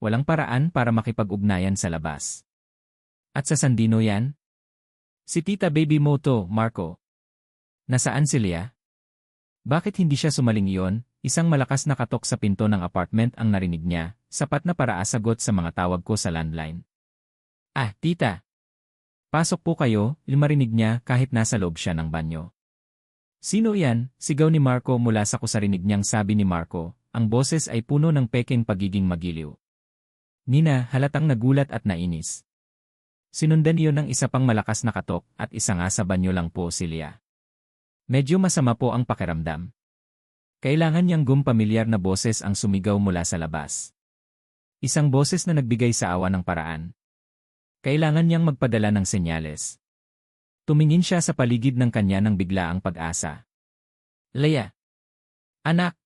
Speaker 1: Walang paraan para makipag-ugnayan sa labas. At sa Sandino yan? Si Tita Baby mo to, Marco. Nasaan si Leah? Bakit hindi siya sumaling iyon? Isang malakas na katok sa pinto ng apartment ang narinig niya, sapat na para asagot sa mga tawag ko sa landline. "Ah, tita. Pasok po kayo," marinig niya kahit nasa loob siya ng banyo. "Sino yan?" sigaw ni Marco mula sa kusarinig niyang sabi ni Marco, ang boses ay puno ng pekeng pagiging magiliw. Nina, halatang nagulat at nainis. Sinundan iyon ng isa pang malakas na katok at isa nga sa banyo lang po si Leah. Medyo masama po ang pakiramdam. Kailangan niyang pamilyar na boses ang sumigaw mula sa labas. Isang boses na nagbigay sa awa ng paraan. Kailangan niyang magpadala ng senyales. Tumingin siya sa paligid ng kanya nang bigla ang pag-asa. "Leah. Anak.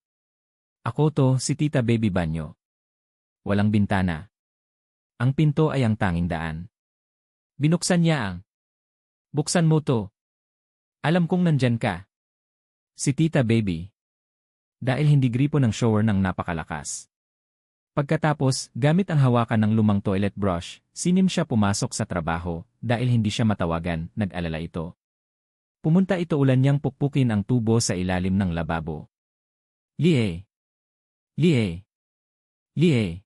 Speaker 1: Ako to, si Tita Baby Banyo." Walang bintana. Ang pinto ay ang tanging daan. Binuksan niya ang, "Buksan mo to. Alam kong nandyan ka." Si Tita Baby. Dahil hindi gripo ng shower ng napakalakas. Pagkatapos, gamit ang hawakan ng lumang toilet brush, sinim siya pumasok sa trabaho, dahil hindi siya matawagan, nag-alala ito. Pumunta ito ulan niyang pukpukin ang tubo sa ilalim ng lababo. "Leah. Leah. Leah.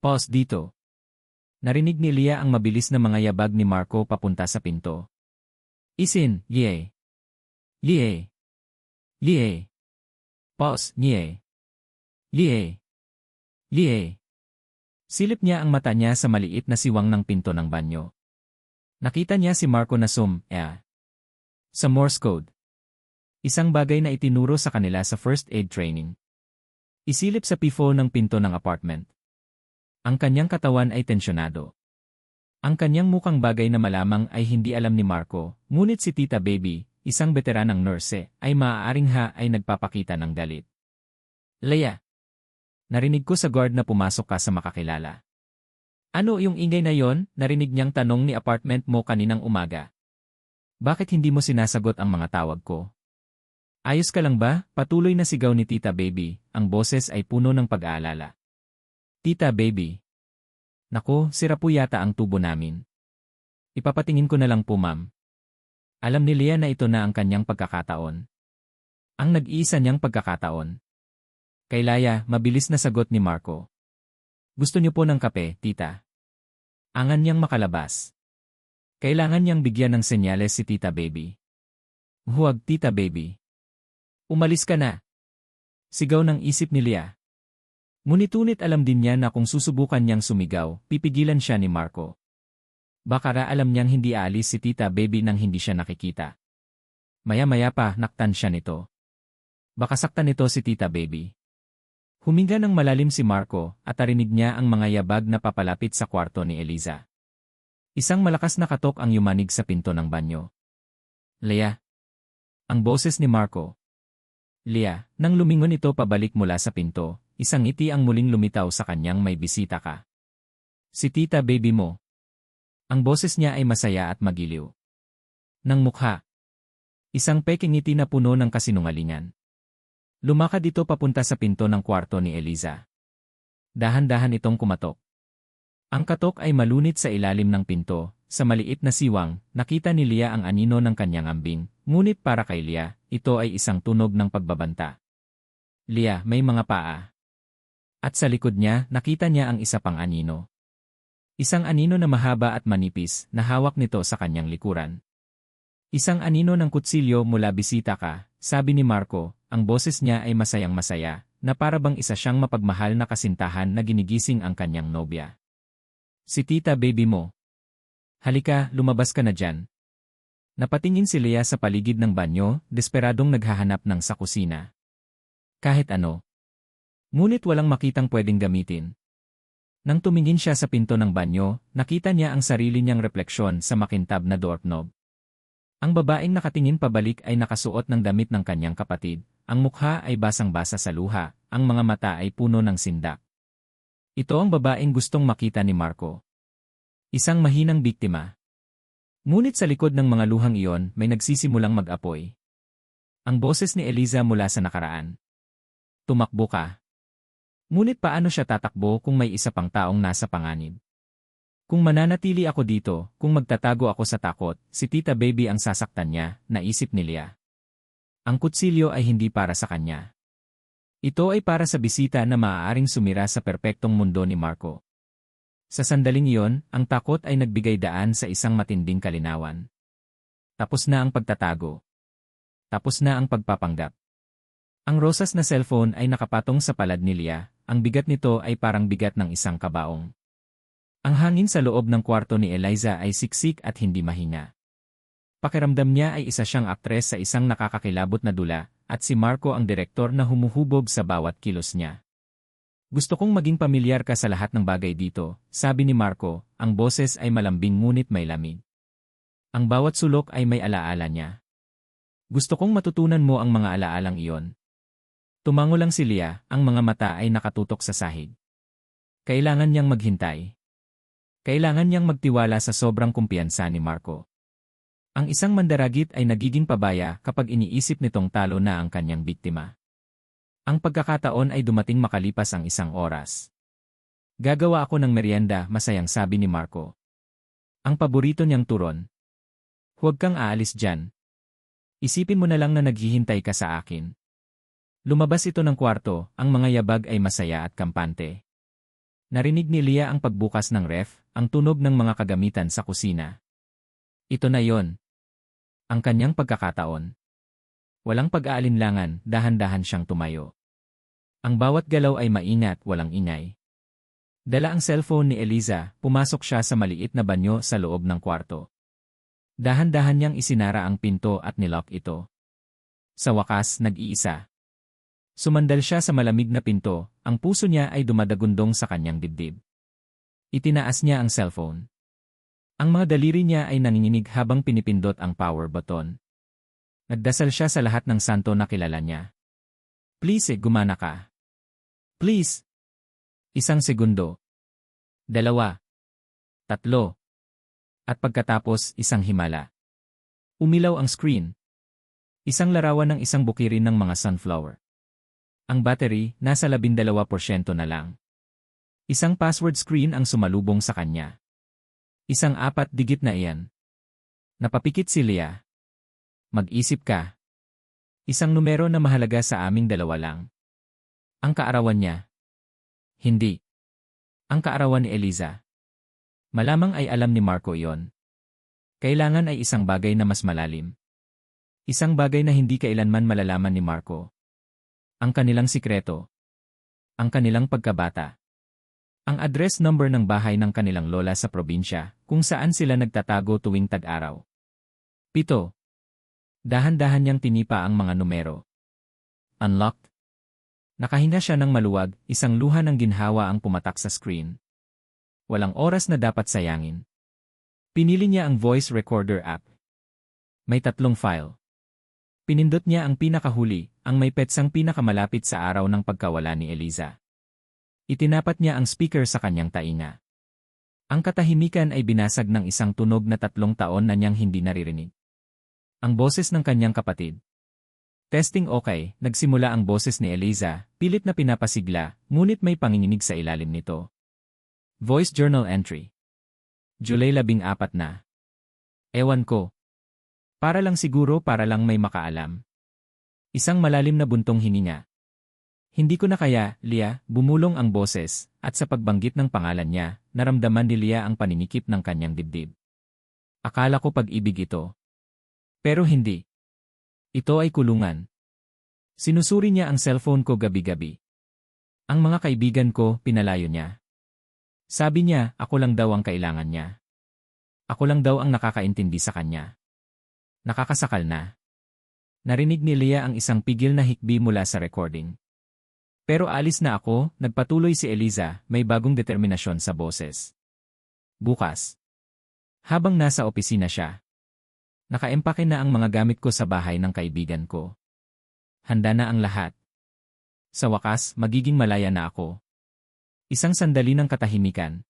Speaker 1: Pause dito." Narinig ni Leah ang mabilis na mga yabag ni Marco papunta sa pinto. "Isin, Leah. Leah. Leah. Pause, Leah. Leah. Leah." Silip niya ang mata niya sa maliit na siwang ng pinto ng banyo. Nakita niya si Marco na sa Morse code. Isang bagay na itinuro sa kanila sa first aid training. Isilip sa pifo ng pinto ng apartment. Ang kanyang katawan ay tensyonado. Ang kanyang mukang bagay na malamang ay hindi alam ni Marco, ngunit si Tita Baby, isang veteranang nurse, ay maaaring ay nagpapakita ng galit. "Leah. Narinig ko sa guard na pumasok ka sa makakilala." "Ano yung ingay na yon?" narinig niyang tanong ni apartment mo kaninang umaga. "Bakit hindi mo sinasagot ang mga tawag ko?" "Ayos ka lang ba?" patuloy na sigaw ni Tita Baby, ang boses ay puno ng pag-aalala. "Tita Baby. Naku, sira po yata ang tubo namin. Ipapatingin ko na lang po, ma'am." Alam ni Leah na ito na ang kanyang pagkakataon. Ang nag-iisa niyang pagkakataon. Kay Leah, mabilis na sagot ni Marco. "Gusto niyo po ng kape, tita?" Angan niyang makalabas. Kailangan niyang bigyan ng senyales si Tita Baby. Huwag, Tita Baby. Umalis ka na. Sigaw ng isip ni Leah. Ngunit alam din niya na kung susubukan niyang sumigaw, pipigilan siya ni Marco. Baka alam niyang hindi aalis si Tita Baby nang hindi siya nakikita. Maya-maya pa, naktan siya nito. Baka saktan nito si Tita Baby. Huminga ng malalim si Marco at narinig niya ang mga yabag na papalapit sa kwarto ni Eliza. Isang malakas na katok ang yumanig sa pinto ng banyo. Leah. Ang boses ni Marco. Leah, nang lumingon ito pabalik mula sa pinto, isang ngiti ang muling lumitaw sa kanyang may bisita ka. Si Tita Baby mo. Ang boses niya ay masaya at magiliw. Nang mukha. Isang peking ngiti na puno ng kasinungalingan. Lumakad ito papunta sa pinto ng kwarto ni Eliza. Dahan-dahan itong kumatok. Ang katok ay malunit sa ilalim ng pinto. Sa maliit na siwang, nakita ni Leah ang anino ng kanyang ambing, ngunit para kay Leah, ito ay isang tunog ng pagbabanta. Leah, may mga paa. At sa likod niya, nakita niya ang isa pang anino. Isang anino na mahaba at manipis, na hawak nito sa kanyang likuran. Isang anino ng kutsilyo mula bisita ka, sabi ni Marco, ang boses niya ay masayang-masaya, na para bang isa siyang mapagmahal na kasintahan na ginigising ang kanyang nobya. Si Tita Baby mo. Halika, lumabas ka na dyan. Napatingin si Leah sa paligid ng banyo, desperadong naghahanap ng sa kusina. Kahit ano. Ngunit walang makitang pwedeng gamitin. Nang tumingin siya sa pinto ng banyo, nakita niya ang sarili niyang refleksyon sa makintab na doorknob. Ang babaeng nakatingin pabalik ay nakasuot ng damit ng kanyang kapatid, ang mukha ay basang-basa sa luha, ang mga mata ay puno ng sindak. Ito ang babaeng gustong makita ni Marco. Isang mahinang biktima. Ngunit sa likod ng mga luhang iyon may nagsisimulang mag-apoy. Ang boses ni Eliza mula sa nakaraan. Tumakbo ka. Ngunit paano siya tatakbo kung may isa pang taong nasa panganib? Kung mananatili ako dito, kung magtatago ako sa takot, si Tita Baby ang sasaktan niya, naisip ni Leah. Ang kutsilyo ay hindi para sa kanya. Ito ay para sa bisita na maaaring sumira sa perpektong mundo ni Marco. Sa sandaling iyon, ang takot ay nagbigay daan sa isang matinding kalinawan. Tapos na ang pagtatago. Tapos na ang pagpapanggap. Ang rosas na cellphone ay nakapatong sa palad ni Leah, ang bigat nito ay parang bigat ng isang kabaong. Ang hangin sa loob ng kwarto ni Eliza ay siksik at hindi mahinga. Pakiramdam niya ay isa siyang aktres sa isang nakakakilabot na dula, at si Marco ang direktor na humuhubog sa bawat kilos niya. Gusto kong maging pamilyar ka sa lahat ng bagay dito, sabi ni Marco, ang boses ay malambing ngunit may lamig. Ang bawat sulok ay may alaala niya. Gusto kong matutunan mo ang mga alaalang iyon. Tumango lang si Leah, ang mga mata ay nakatutok sa sahig. Kailangan niyang maghintay. Kailangan niyang magtiwala sa sobrang kumpiyansa ni Marco. Ang isang mandaragit ay nagiging pabaya kapag iniisip nitong talo na ang kanyang biktima. Ang pagkakataon ay dumating makalipas ang isang oras. Gagawa ako ng merienda, masayang sabi ni Marco. Ang paborito niyang turon. Huwag kang aalis dyan. Isipin mo na lang na naghihintay ka sa akin. Lumabas ito ng kwarto, ang mga yabag ay masaya at kampante. Narinig ni Leah ang pagbukas ng ref, ang tunog ng mga kagamitan sa kusina. Ito na yon. Ang kanyang pagkakataon. Walang pag-aalinlangan, dahan-dahan siyang tumayo. Ang bawat galaw ay maingat, walang ingay. Dala ang cellphone ni Eliza, pumasok siya sa maliit na banyo sa loob ng kwarto. Dahan-dahan niyang isinara ang pinto at nilock ito. Sa wakas, nag-iisa. Sumandal siya sa malamig na pinto, ang puso niya ay dumadagundong sa kanyang dibdib. Itinaas niya ang cellphone. Ang mga daliri niya ay nanginginig habang pinipindot ang power button. Nagdasal siya sa lahat ng santo na kilala niya. Please, gumana ka. Please. 1 segundo. 2. 3. At pagkatapos, isang himala. Umilaw ang screen. Isang larawan ng isang bukirin ng mga sunflower. Ang battery, nasa 12% na lang. Isang password screen ang sumalubong sa kanya. Isang 4-digit na iyan. Napapikit si Leah. Mag-isip ka. Isang numero na mahalaga sa aming dalawa lang. Ang kaarawan niya. Hindi. Ang kaarawan ni Eliza. Malamang ay alam ni Marco iyon. Kailangan ay isang bagay na mas malalim. Isang bagay na hindi kailanman malalaman ni Marco. Ang kanilang sikreto. Ang kanilang pagkabata. Ang address number ng bahay ng kanilang lola sa probinsya, kung saan sila nagtatago tuwing tag-araw. 7. Dahan-dahan niyang tinipa ang mga numero. Unlocked. Nakahinga siya ng maluwag, isang luha ng ginhawa ang pumatak sa screen. Walang oras na dapat sayangin. Pinili niya ang voice recorder app. May 3 file. Pinindot niya ang pinakahuli, ang may petsang pinakamalapit sa araw ng pagkawala ni Eliza. Itinapat niya ang speaker sa kanyang tainga. Ang katahimikan ay binasag ng isang tunog na 3 taon na niyang hindi naririnig. Ang boses ng kanyang kapatid. Testing okay, nagsimula ang boses ni Eliza, pilit na pinapasigla, ngunit may panginginig sa ilalim nito. Voice journal entry. July 14 na. Ewan ko. Para lang siguro para lang may makaalam. Isang malalim na buntong hininga. Hindi ko na kaya, Leah, bumulong ang boses, at sa pagbanggit ng pangalan niya, naramdaman ni Leah ang paninikip ng kanyang dibdib. Akala ko pag-ibig ito. Pero hindi. Ito ay kulungan. Sinusuri niya ang cellphone ko gabi-gabi. Ang mga kaibigan ko, pinalayo niya. Sabi niya, ako lang daw ang kailangan niya. Ako lang daw ang nakakaintindi sa kanya. Nakakasakal na. Narinig ni Leah ang isang pigil na hikbi mula sa recording. Pero alis na ako, nagpatuloy si Eliza, may bagong determinasyon sa boses. Bukas. Habang nasa opisina siya. Nakaempake na ang mga gamit ko sa bahay ng kaibigan ko. Handa na ang lahat. Sa wakas, magiging malaya na ako. Isang sandali ng katahimikan.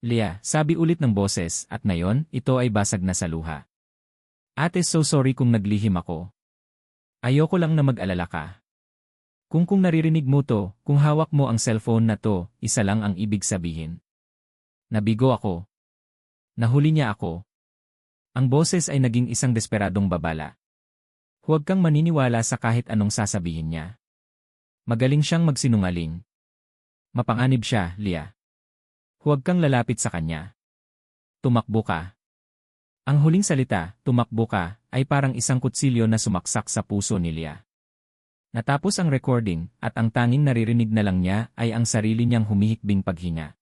Speaker 1: Leah, sabi ulit ng boses, at ngayon, ito ay basag na sa luha. Ate, so sorry kung naglihim ako. Ayoko lang na mag-alala ka. Kung naririnig mo to, kung hawak mo ang cellphone na to, isa lang ang ibig sabihin. Nabigo ako. Nahuli niya ako. Ang boses ay naging isang desperadong babala. Huwag kang maniniwala sa kahit anong sasabihin niya. Magaling siyang magsinungaling. Mapanganib siya, Leah. Huwag kang lalapit sa kanya. Tumakbo ka. Ang huling salita, tumakbo ka, ay parang isang kutsilyo na sumaksak sa puso ni Leah. Natapos ang recording, at ang tanging naririnig na lang niya ay ang sarili niyang humihikbing paghinga.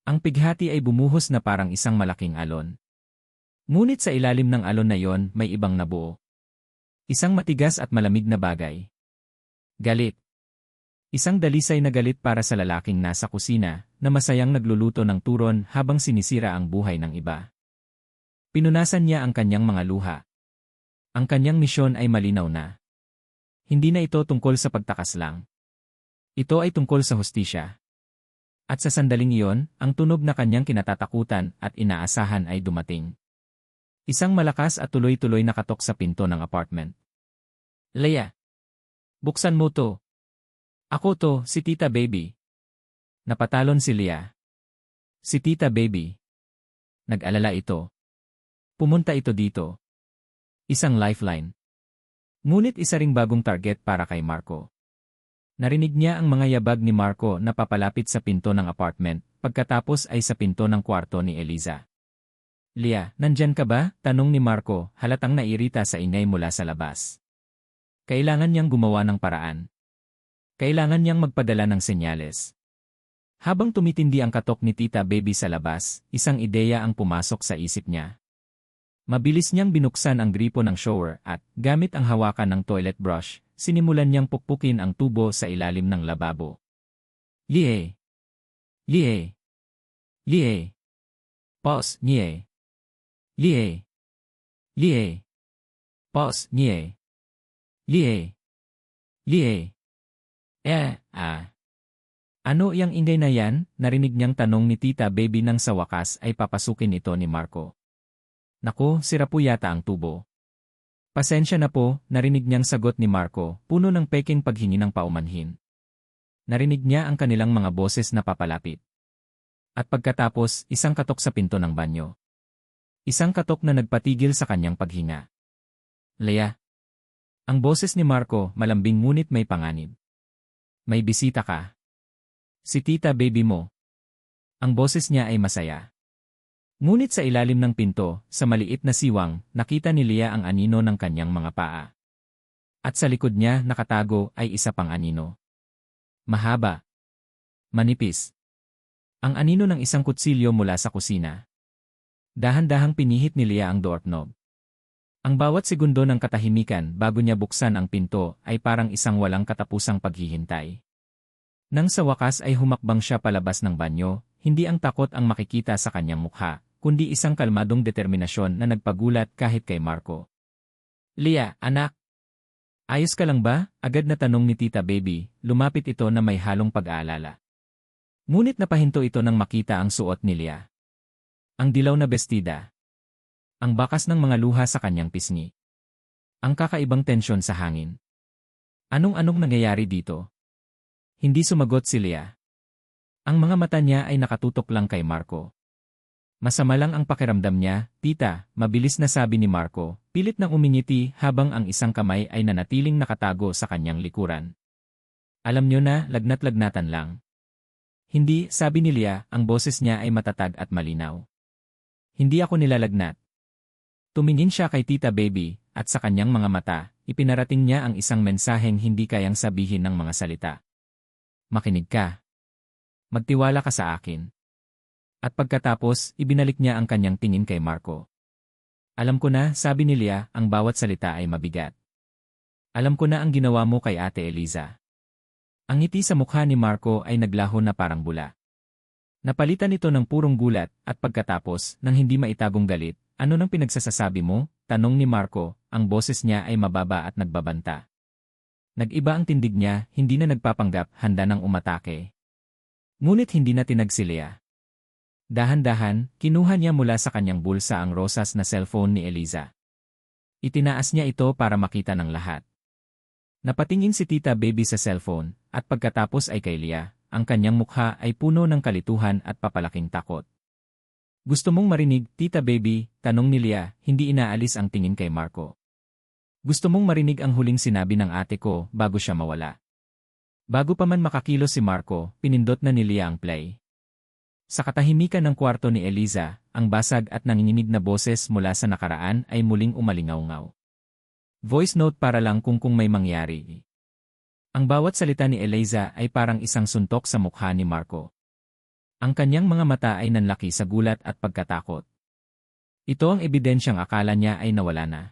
Speaker 1: Ang pighati ay bumuhos na parang isang malaking alon. Ngunit sa ilalim ng alon na yon, may ibang nabuo. Isang matigas at malamig na bagay. Galit. Isang dalisay na galit para sa lalaking nasa kusina, na masayang nagluluto ng turon habang sinisira ang buhay ng iba. Pinunasan niya ang kanyang mga luha. Ang kanyang misyon ay malinaw na. Hindi na ito tungkol sa pagtakas lang. Ito ay tungkol sa hustisya. At sa sandaling iyon, ang tunog na kanyang kinatatakutan at inaasahan ay dumating. Isang malakas at tuloy-tuloy na katok sa pinto ng apartment. Leah! Buksan mo to. Ako to, si Tita Baby. Napatalon si Leah. Si Tita Baby. Nag-alala ito. Pumunta ito dito. Isang lifeline. Ngunit isa ring bagong target para kay Marco. Narinig niya ang mga yabag ni Marco na papalapit sa pinto ng apartment, pagkatapos ay sa pinto ng kwarto ni Eliza. Leah, nandyan ka ba? Tanong ni Marco, halatang nairita sa ingay mula sa labas. Kailangan niyang gumawa ng paraan. Kailangan niyang magpadala ng senyales. Habang tumitindi ang katok ni Tita Baby sa labas, isang ideya ang pumasok sa isip niya. Mabilis niyang binuksan ang gripo ng shower at, gamit ang hawakan ng toilet brush, sinimulan niyang pukpukin ang tubo sa ilalim ng lababo. Lie! Lie! Lie! Pause, nie! Lie! Lie! Pause, nie! Lie! Lie! Ano yang ingay na yan? Narinig niyang tanong ni Tita Baby nang sa wakas ay papasukin ito ni Marco. Naku, sira po yata ang tubo. Pasensya na po, narinig niyang sagot ni Marco, puno ng peking paghingi ng paumanhin. Narinig niya ang kanilang mga boses na papalapit. At pagkatapos, isang katok sa pinto ng banyo. Isang katok na nagpatigil sa kanyang paghinga. Leah. Ang boses ni Marco, malambing ngunit may panganib. May bisita ka. Si Tita Baby mo. Ang boses niya ay masaya. Ngunit sa ilalim ng pinto, sa maliit na siwang, nakita ni Leah ang anino ng kanyang mga paa. At sa likod niya nakatago ay isa pang anino. Mahaba. Manipis. Ang anino ng isang kutsilyo mula sa kusina. Dahan-dahang pinihit ni Leah ang doorknob. Ang bawat segundo ng katahimikan bago niya buksan ang pinto ay parang isang walang katapusang paghihintay. Nang sa wakas ay humakbang siya palabas ng banyo, hindi ang takot ang makikita sa kanyang mukha, kundi isang kalmadong determinasyon na nagpagulat kahit kay Marco. Leah, anak! Ayos ka lang ba? Agad na tanong ni Tita Baby, lumapit ito na may halong pag-aalala. Ngunit napahinto ito nang makita ang suot ni Leah. Ang dilaw na bestida. Ang bakas ng mga luha sa kanyang pisngi. Ang kakaibang tensyon sa hangin. Anong-anong nangyayari dito? Hindi sumagot si Leah. Ang mga mata niya ay nakatutok lang kay Marco. Masama lang ang pakiramdam niya, tita, mabilis na sabi ni Marco, pilit nang umingiti habang ang isang kamay ay nanatiling nakatago sa kanyang likuran. Alam niyo na, lagnat-lagnatan lang. Hindi, sabi ni Leah, ang boses niya ay matatag at malinaw. Hindi ako nilalagnat. Tumingin siya kay Tita Baby, at sa kanyang mga mata, ipinarating niya ang isang mensaheng hindi kayang sabihin ng mga salita. Makinig ka. Magtiwala ka sa akin. At pagkatapos, ibinalik niya ang kanyang tingin kay Marco. Alam ko na, sabi ni Leah, ang bawat salita ay mabigat. Alam ko na ang ginawa mo kay Ate Eliza. Ang ngiti sa mukha ni Marco ay naglaho na parang bula. Napalitan ito ng purong gulat, at pagkatapos, nang hindi maitagong galit, ano nang pinagsasasabi mo? Tanong ni Marco, ang boses niya ay mababa at nagbabanta. Nag-iba ang tindig niya, hindi na nagpapanggap, handa nang umatake. Ngunit hindi na tinag si Leah. Dahan-dahan, kinuha niya mula sa kanyang bulsa ang rosas na cellphone ni Eliza. Itinaas niya ito para makita ng lahat. Napatingin si Tita Baby sa cellphone, at pagkatapos ay kay Leah, ang kanyang mukha ay puno ng kalituhan at papalaking takot. Gusto mong marinig, Tita Baby? Tanong ni Leah, hindi inaalis ang tingin kay Marco. Gusto mong marinig ang huling sinabi ng ate ko bago siya mawala. Bago pa man makakilos si Marco, pinindot na ni Leah ang play. Sa katahimikan ng kwarto ni Eliza, ang basag at nanginginig na boses mula sa nakaraan ay muling umalingaw-ngaw. Voice note para lang kung may mangyari. Ang bawat salita ni Eliza ay parang isang suntok sa mukha ni Marco. Ang kanyang mga mata ay nanlaki sa gulat at pagkatakot. Ito ang ebidensyang akala niya ay nawala na.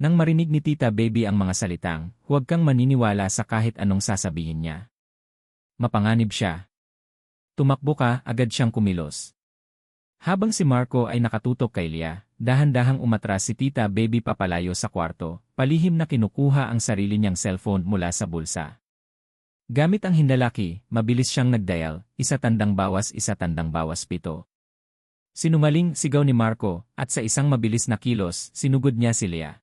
Speaker 1: Nang marinig ni Tita Baby ang mga salitang, huwag kang maniniwala sa kahit anong sasabihin niya. Mapanganib siya. Tumakbo ka, agad siyang kumilos. Habang si Marco ay nakatutok kay Leah, dahan-dahang umatras si Tita Baby papalayo sa kwarto, palihim na kinukuha ang sarili niyang cellphone mula sa bulsa. Gamit ang hindalaki, mabilis siyang nagdial, 100 bawas 7. Sinungaling, sigaw ni Marco, at sa isang mabilis na kilos, sinugod niya si Leah.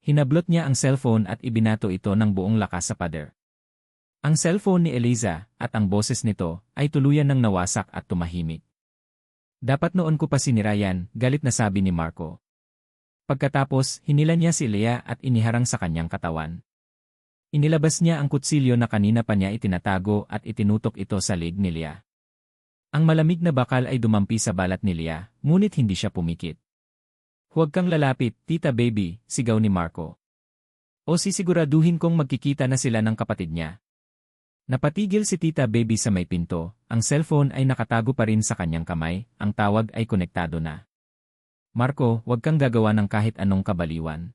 Speaker 1: Hinablot niya ang cellphone at ibinato ito ng buong lakas sa pader. Ang cellphone ni Eliza, at ang boses nito, ay tuluyan ng nawasak at tumahimik. Dapat noon ko pa sinira yan, galit na sabi ni Marco. Pagkatapos, hinila niya si Leah at iniharang sa kanyang katawan. Inilabas niya ang kutsilyo na kanina pa niya itinatago at itinutok ito sa leg ni Leah. Ang malamig na bakal ay dumampi sa balat ni Leah, ngunit hindi siya pumikit. Huwag kang lalapit, Tita Baby, sigaw ni Marco. O sisiguraduhin kong magkikita na sila ng kapatid niya. Napatigil si Tita Baby sa may pinto, ang cellphone ay nakatago pa rin sa kanyang kamay, ang tawag ay konektado na. Marco, huwag kang gagawa ng kahit anong kabaliwan.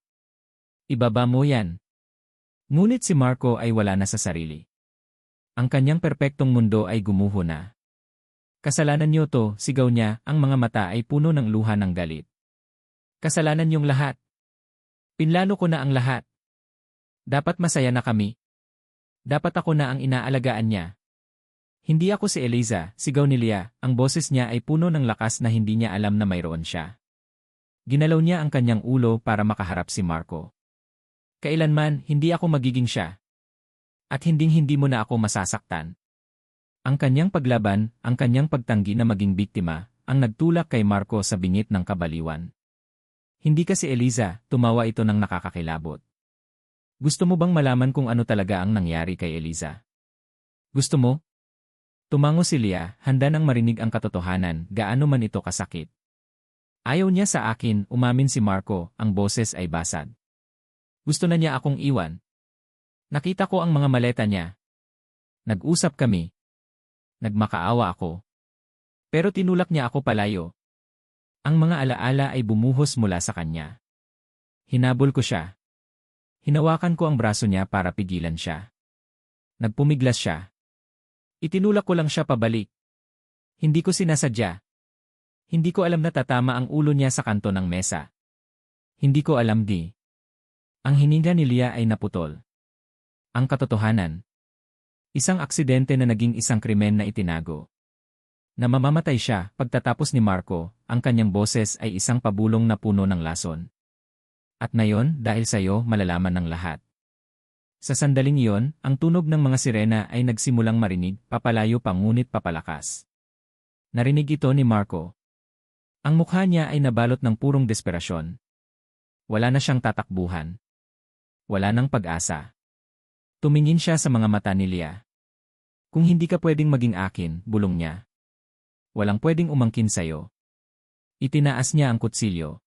Speaker 1: Ibaba mo yan. Ngunit si Marco ay wala na sa sarili. Ang kanyang perpektong mundo ay gumuho na. Kasalanan niyo to, sigaw niya, ang mga mata ay puno ng luha ng galit. Kasalanan niyong lahat. Pinlano ko na ang lahat. Dapat masaya na kami. Dapat ako na ang inaalagaan niya. Hindi ako si Eliza, sigaw ni Leah, ang boses niya ay puno ng lakas na hindi niya alam na mayroon siya. Ginalaw niya ang kanyang ulo para makaharap si Marco. Kailanman, hindi ako magiging siya. At hinding-hindi mo na ako masasaktan. Ang kanyang paglaban, ang kanyang pagtanggi na maging biktima, ang nagtulak kay Marco sa bingit ng kabaliwan. Hindi ka si Eliza, tumawa ito ng nakakakilabot. Gusto mo bang malaman kung ano talaga ang nangyari kay Eliza? Gusto mo? Tumango si Leah, handa nang marinig ang katotohanan, gaano man ito kasakit. Ayaw niya sa akin, umamin si Marco, ang boses ay basag. Gusto na niya akong iwan. Nakita ko ang mga maleta niya. Nag-usap kami. Nagmakaawa ako. Pero tinulak niya ako palayo. Ang mga alaala ay bumuhos mula sa kanya. Hinabol ko siya. Hinawakan ko ang braso niya para pigilan siya. Nagpumiglas siya. Itinulak ko lang siya pabalik. Hindi ko sinasadya. Hindi ko alam na tatama ang ulo niya sa kanto ng mesa. Hindi ko alam di. Ang hininga ni Leah ay naputol. Ang katotohanan. Isang aksidente na naging isang krimen na itinago. Na mamamatay siya pagtatapos ni Marco, ang kanyang boses ay isang pabulong na puno ng lason. At ngayon, dahil sa'yo, malalaman ng lahat. Sa sandaling iyon, ang tunog ng mga sirena ay nagsimulang marinig, papalayo pa ngunit papalakas. Narinig ito ni Marco. Ang mukha niya ay nabalot ng purong desperasyon. Wala na siyang tatakbuhan. Wala nang pag-asa. Tumingin siya sa mga mata ni Leah. Kung hindi ka pwedeng maging akin, bulong niya. Walang pwedeng umangkin sa'yo. Itinaas niya ang kutsilyo.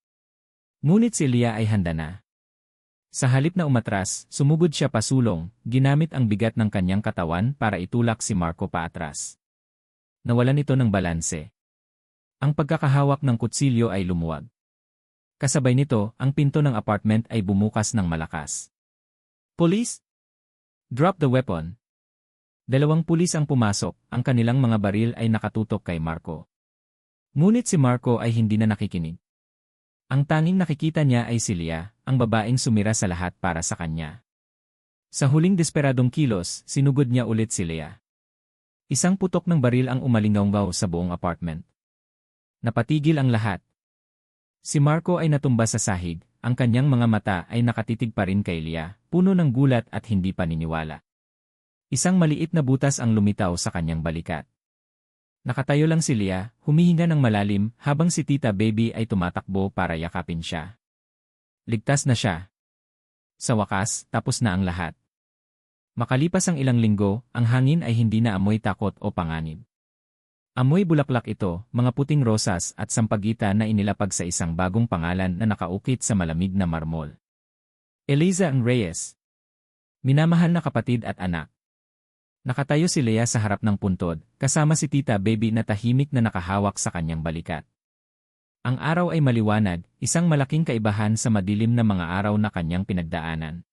Speaker 1: Ngunit si Leah ay handa na. Sa halip na umatras, sumugod siya pasulong, ginamit ang bigat ng kanyang katawan para itulak si Marco paatras. Nawalan ito ng balanse. Ang pagkakahawak ng kutsilyo ay lumuwag. Kasabay nito, ang pinto ng apartment ay bumukas ng malakas. Police? Drop the weapon. 2 pulis ang pumasok, ang kanilang mga baril ay nakatutok kay Marco. Ngunit si Marco ay hindi na nakikinig. Ang tanging nakikita niya ay si Leah, ang babaeng sumira sa lahat para sa kanya. Sa huling desperadong kilos, sinugod niya ulit si Leah. Isang putok ng baril ang umalinggaw sa buong apartment. Napatigil ang lahat. Si Marco ay natumba sa sahig, ang kanyang mga mata ay nakatitig pa rin kay Leah, puno ng gulat at hindi paniniwala. Isang maliit na butas ang lumitaw sa kanyang balikat. Nakatayo lang si Leah, humihinga ng malalim habang si Tita Baby ay tumatakbo para yakapin siya. Ligtas na siya. Sa wakas, tapos na ang lahat. Makalipas ang ilang linggo, ang hangin ay hindi na amoy takot o panganib. Amoy bulaklak ito, mga puting rosas at sampagita na inilapag sa isang bagong pangalan na nakaukit sa malamig na marmol. Eliza ang Reyes. Minamahal na kapatid at anak. Nakatayo si Leah sa harap ng puntod, kasama si Tita Baby na tahimik na nakahawak sa kanyang balikat. Ang araw ay maliwanag, isang malaking kaibahan sa madilim na mga araw na kanyang pinagdaanan.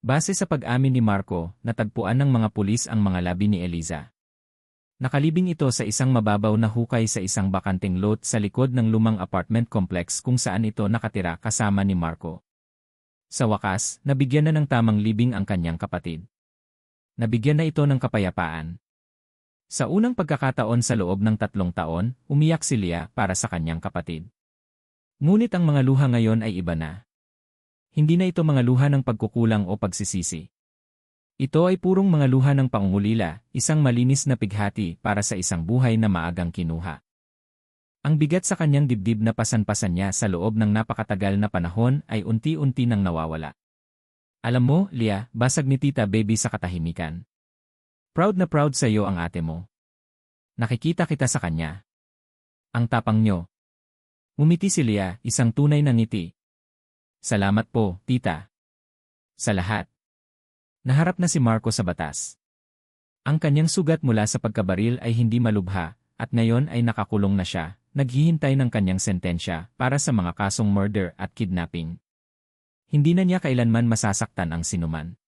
Speaker 1: Base sa pag-amin ni Marco, natagpuan ng mga pulis ang mga labi ni Eliza. Nakalibing ito sa isang mababaw na hukay sa isang bakanteng lot sa likod ng lumang apartment complex kung saan ito nakatira kasama ni Marco. Sa wakas, nabigyan na ng tamang libing ang kanyang kapatid. Nabigyan na ito ng kapayapaan. Sa unang pagkakataon sa loob ng 3 taon, umiyak si Leah para sa kanyang kapatid. Ngunit ang mga luha ngayon ay iba na. Hindi na ito mga luha ng pagkukulang o pagsisisi. Ito ay purong mga luha ng pangungulila, isang malinis na pighati para sa isang buhay na maagang kinuha. Ang bigat sa kanyang dibdib na pasan-pasan niya sa loob ng napakatagal na panahon ay unti-unti nang nawawala. Alam mo, Leah, basag ni Tita Baby sa katahimikan. Proud na proud sa iyo ang ate mo. Nakikita kita sa kanya. Ang tapang nyo. Ngumiti si Leah, isang tunay na ngiti. Salamat po, tita. Sa lahat. Naharap na si Marco sa batas. Ang kanyang sugat mula sa pagkabaril ay hindi malubha, at ngayon ay nakakulong na siya, naghihintay ng kanyang sentensya para sa mga kasong murder at kidnapping. Hindi na niya kailanman masasaktan ang sinuman.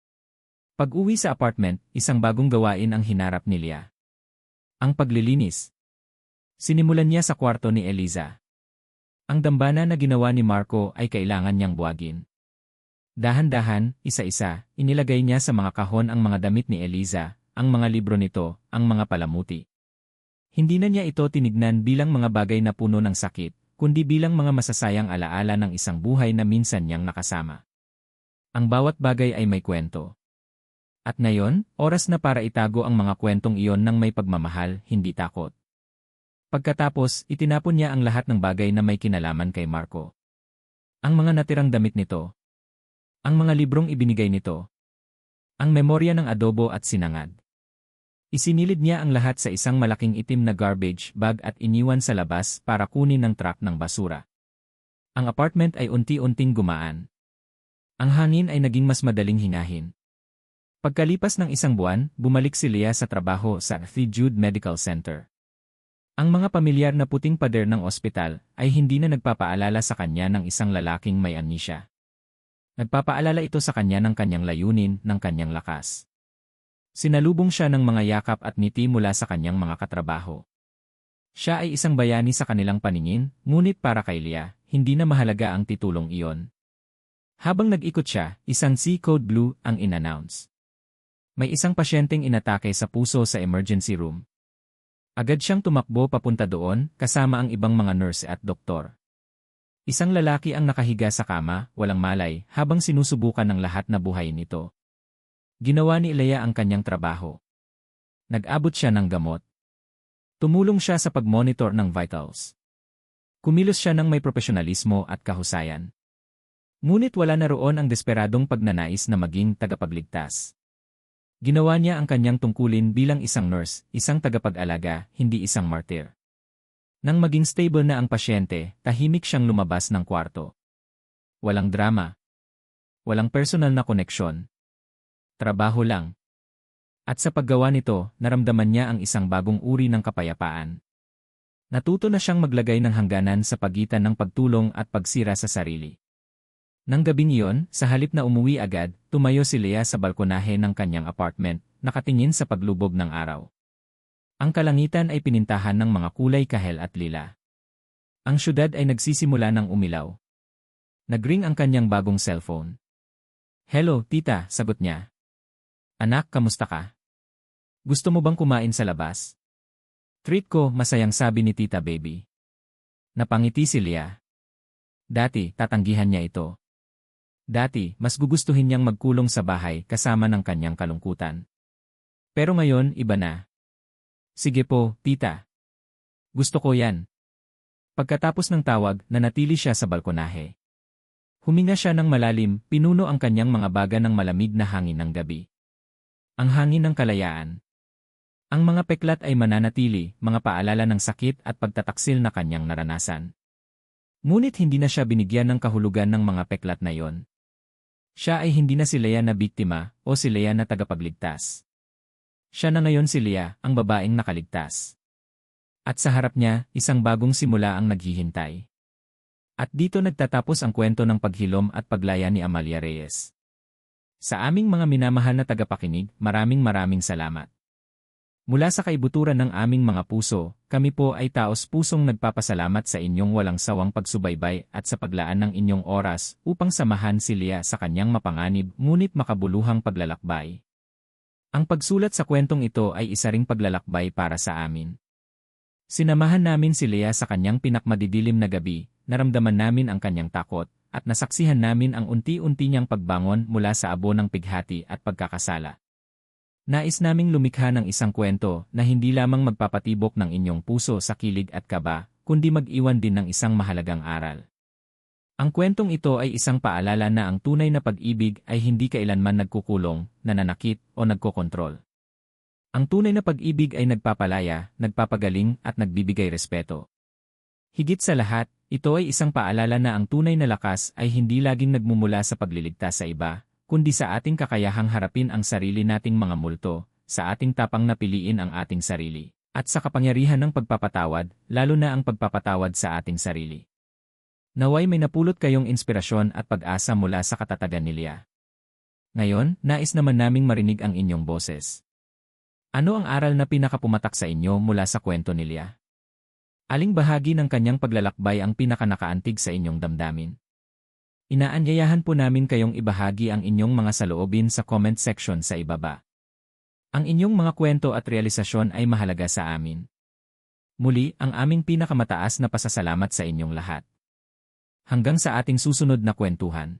Speaker 1: Pag-uwi sa apartment, isang bagong gawain ang hinarap ni Leah. Ang paglilinis. Sinimulan niya sa kwarto ni Eliza. Ang dambana na ginawa ni Marco ay kailangan niyang buwagin. Dahan-dahan, isa-isa, inilagay niya sa mga kahon ang mga damit ni Eliza, ang mga libro nito, ang mga palamuti. Hindi na niya ito tinignan bilang mga bagay na puno ng sakit, kundi bilang mga masasayang alaala ng isang buhay na minsan niyang nakasama. Ang bawat bagay ay may kwento. At ngayon, oras na para itago ang mga kwentong iyon ng may pagmamahal, hindi takot. Pagkatapos, itinapon niya ang lahat ng bagay na may kinalaman kay Marco. Ang mga natirang damit nito. Ang mga librong ibinigay nito. Ang memorya ng adobo at sinangad. Isinilid niya ang lahat sa isang malaking itim na garbage bag at iniwan sa labas para kunin ng truck ng basura. Ang apartment ay unti-unting gumaan. Ang hangin ay naging mas madaling hingahin. Pagkalipas ng isang buwan, bumalik si Leah sa trabaho sa St. Jude Medical Center. Ang mga pamilyar na puting pader ng ospital ay hindi na nagpapaalala sa kanya ng isang lalaking may amnesia. Nagpapaalala ito sa kanya ng kanyang layunin, ng kanyang lakas. Sinalubong siya ng mga yakap at ngiti mula sa kanyang mga katrabaho. Siya ay isang bayani sa kanilang paningin, ngunit para kay Leah, hindi na mahalaga ang titulong iyon. Habang nag-ikot siya, isang C-code blue ang in-announce. May isang pasyenteng inatake sa puso sa emergency room. Agad siyang tumakbo papunta doon, kasama ang ibang mga nurse at doktor. Isang lalaki ang nakahiga sa kama, walang malay, habang sinusubukan ng lahat na buhayin ito. Ginawa ni Leah ang kanyang trabaho. Nag-abot siya ng gamot. Tumulong siya sa pag-monitor ng vitals. Kumilos siya ng may profesionalismo at kahusayan. Ngunit wala na roon ang desperadong pagnanais na maging tagapagligtas. Ginawa niya ang kanyang tungkulin bilang isang nurse, isang tagapag-alaga, hindi isang martyr. Nang maging stable na ang pasyente, tahimik siyang lumabas ng kwarto. Walang drama. Walang personal na koneksyon. Trabaho lang. At sa paggawa nito, naramdaman niya ang isang bagong uri ng kapayapaan. Natuto na siyang maglagay ng hangganan sa pagitan ng pagtulong at pagsira sa sarili. Nang gabing iyon, sa halip na umuwi agad, tumayo si Leah sa balkonahe ng kanyang apartment, nakatingin sa paglubog ng araw. Ang kalangitan ay pinintahan ng mga kulay kahel at lila. Ang syudad ay nagsisimula ng umilaw. Nagring ang kanyang bagong cellphone. "Hello, tita," sagot niya. "Anak, kamusta ka? Gusto mo bang kumain sa labas?" "Treat ko," masayang sabi ni tita baby. Napangiti si Leah. Dati, tatanggihan niya ito. Dati, mas gugustuhin niyang magkulong sa bahay kasama ng kanyang kalungkutan. Pero ngayon, iba na. "Sige po, tita. Gusto ko yan." Pagkatapos ng tawag, nanatili siya sa balkonahe. Huminga siya ng malalim, pinuno ang kanyang mga baga ng malamig na hangin ng gabi. Ang hangin ng kalayaan. Ang mga peklat ay mananatili, mga paalala ng sakit at pagtataksil na kanyang naranasan. Ngunit hindi na siya binigyan ng kahulugan ng mga peklat na yon. Siya ay hindi na si Leah na biktima o si Leah na tagapagligtas. Siya na ngayon si Leah, ang babaeng nakaligtas. At sa harap niya, isang bagong simula ang naghihintay. At dito nagtatapos ang kwento ng paghilom at paglaya ni Amalia Reyes. Sa aming mga minamahal na tagapakinig, maraming salamat. Mula sa kaibuturan ng aming mga puso, kami po ay taos-pusong nagpapasalamat sa inyong walang sawang pagsubaybay at sa paglaan ng inyong oras upang samahan si Leah sa kanyang mapanganib ngunit makabuluhang paglalakbay. Ang pagsulat sa kwentong ito ay isa ring paglalakbay para sa amin. Sinamahan namin si Leah sa kanyang pinakmadidilim na gabi, naramdaman namin ang kanyang takot, at nasaksihan namin ang unti-unti niyang pagbangon mula sa abo ng pighati at pagkakasala. Nais naming lumikha ng isang kwento na hindi lamang magpapatibok ng inyong puso sa kilig at kaba, kundi mag-iwan din ng isang mahalagang aral. Ang kwentong ito ay isang paalala na ang tunay na pag-ibig ay hindi kailanman nagkukulong, nananakit, o nagkokontrol. Ang tunay na pag-ibig ay nagpapalaya, nagpapagaling, at nagbibigay respeto. Higit sa lahat, ito ay isang paalala na ang tunay na lakas ay hindi laging nagmumula sa pagliligtas sa iba, kundi sa ating kakayahang harapin ang sarili nating mga multo, sa ating tapang na piliin ang ating sarili, at sa kapangyarihan ng pagpapatawad, lalo na ang pagpapatawad sa ating sarili. Naway may napulot kayong inspirasyon at pag-asa mula sa katatagan ni Leah. Ngayon, nais naman naming marinig ang inyong boses. Ano ang aral na pinakapumatak sa inyo mula sa kwento ni Leah? Aling bahagi ng kanyang paglalakbay ang pinakanakaantig sa inyong damdamin? Inaanyayahan po namin kayong ibahagi ang inyong mga saloobin sa comment section sa ibaba. Ang inyong mga kwento at realisasyon ay mahalaga sa amin. Muli, ang aming pinakamataas na pasasalamat sa inyong lahat. Hanggang sa ating susunod na kwentuhan.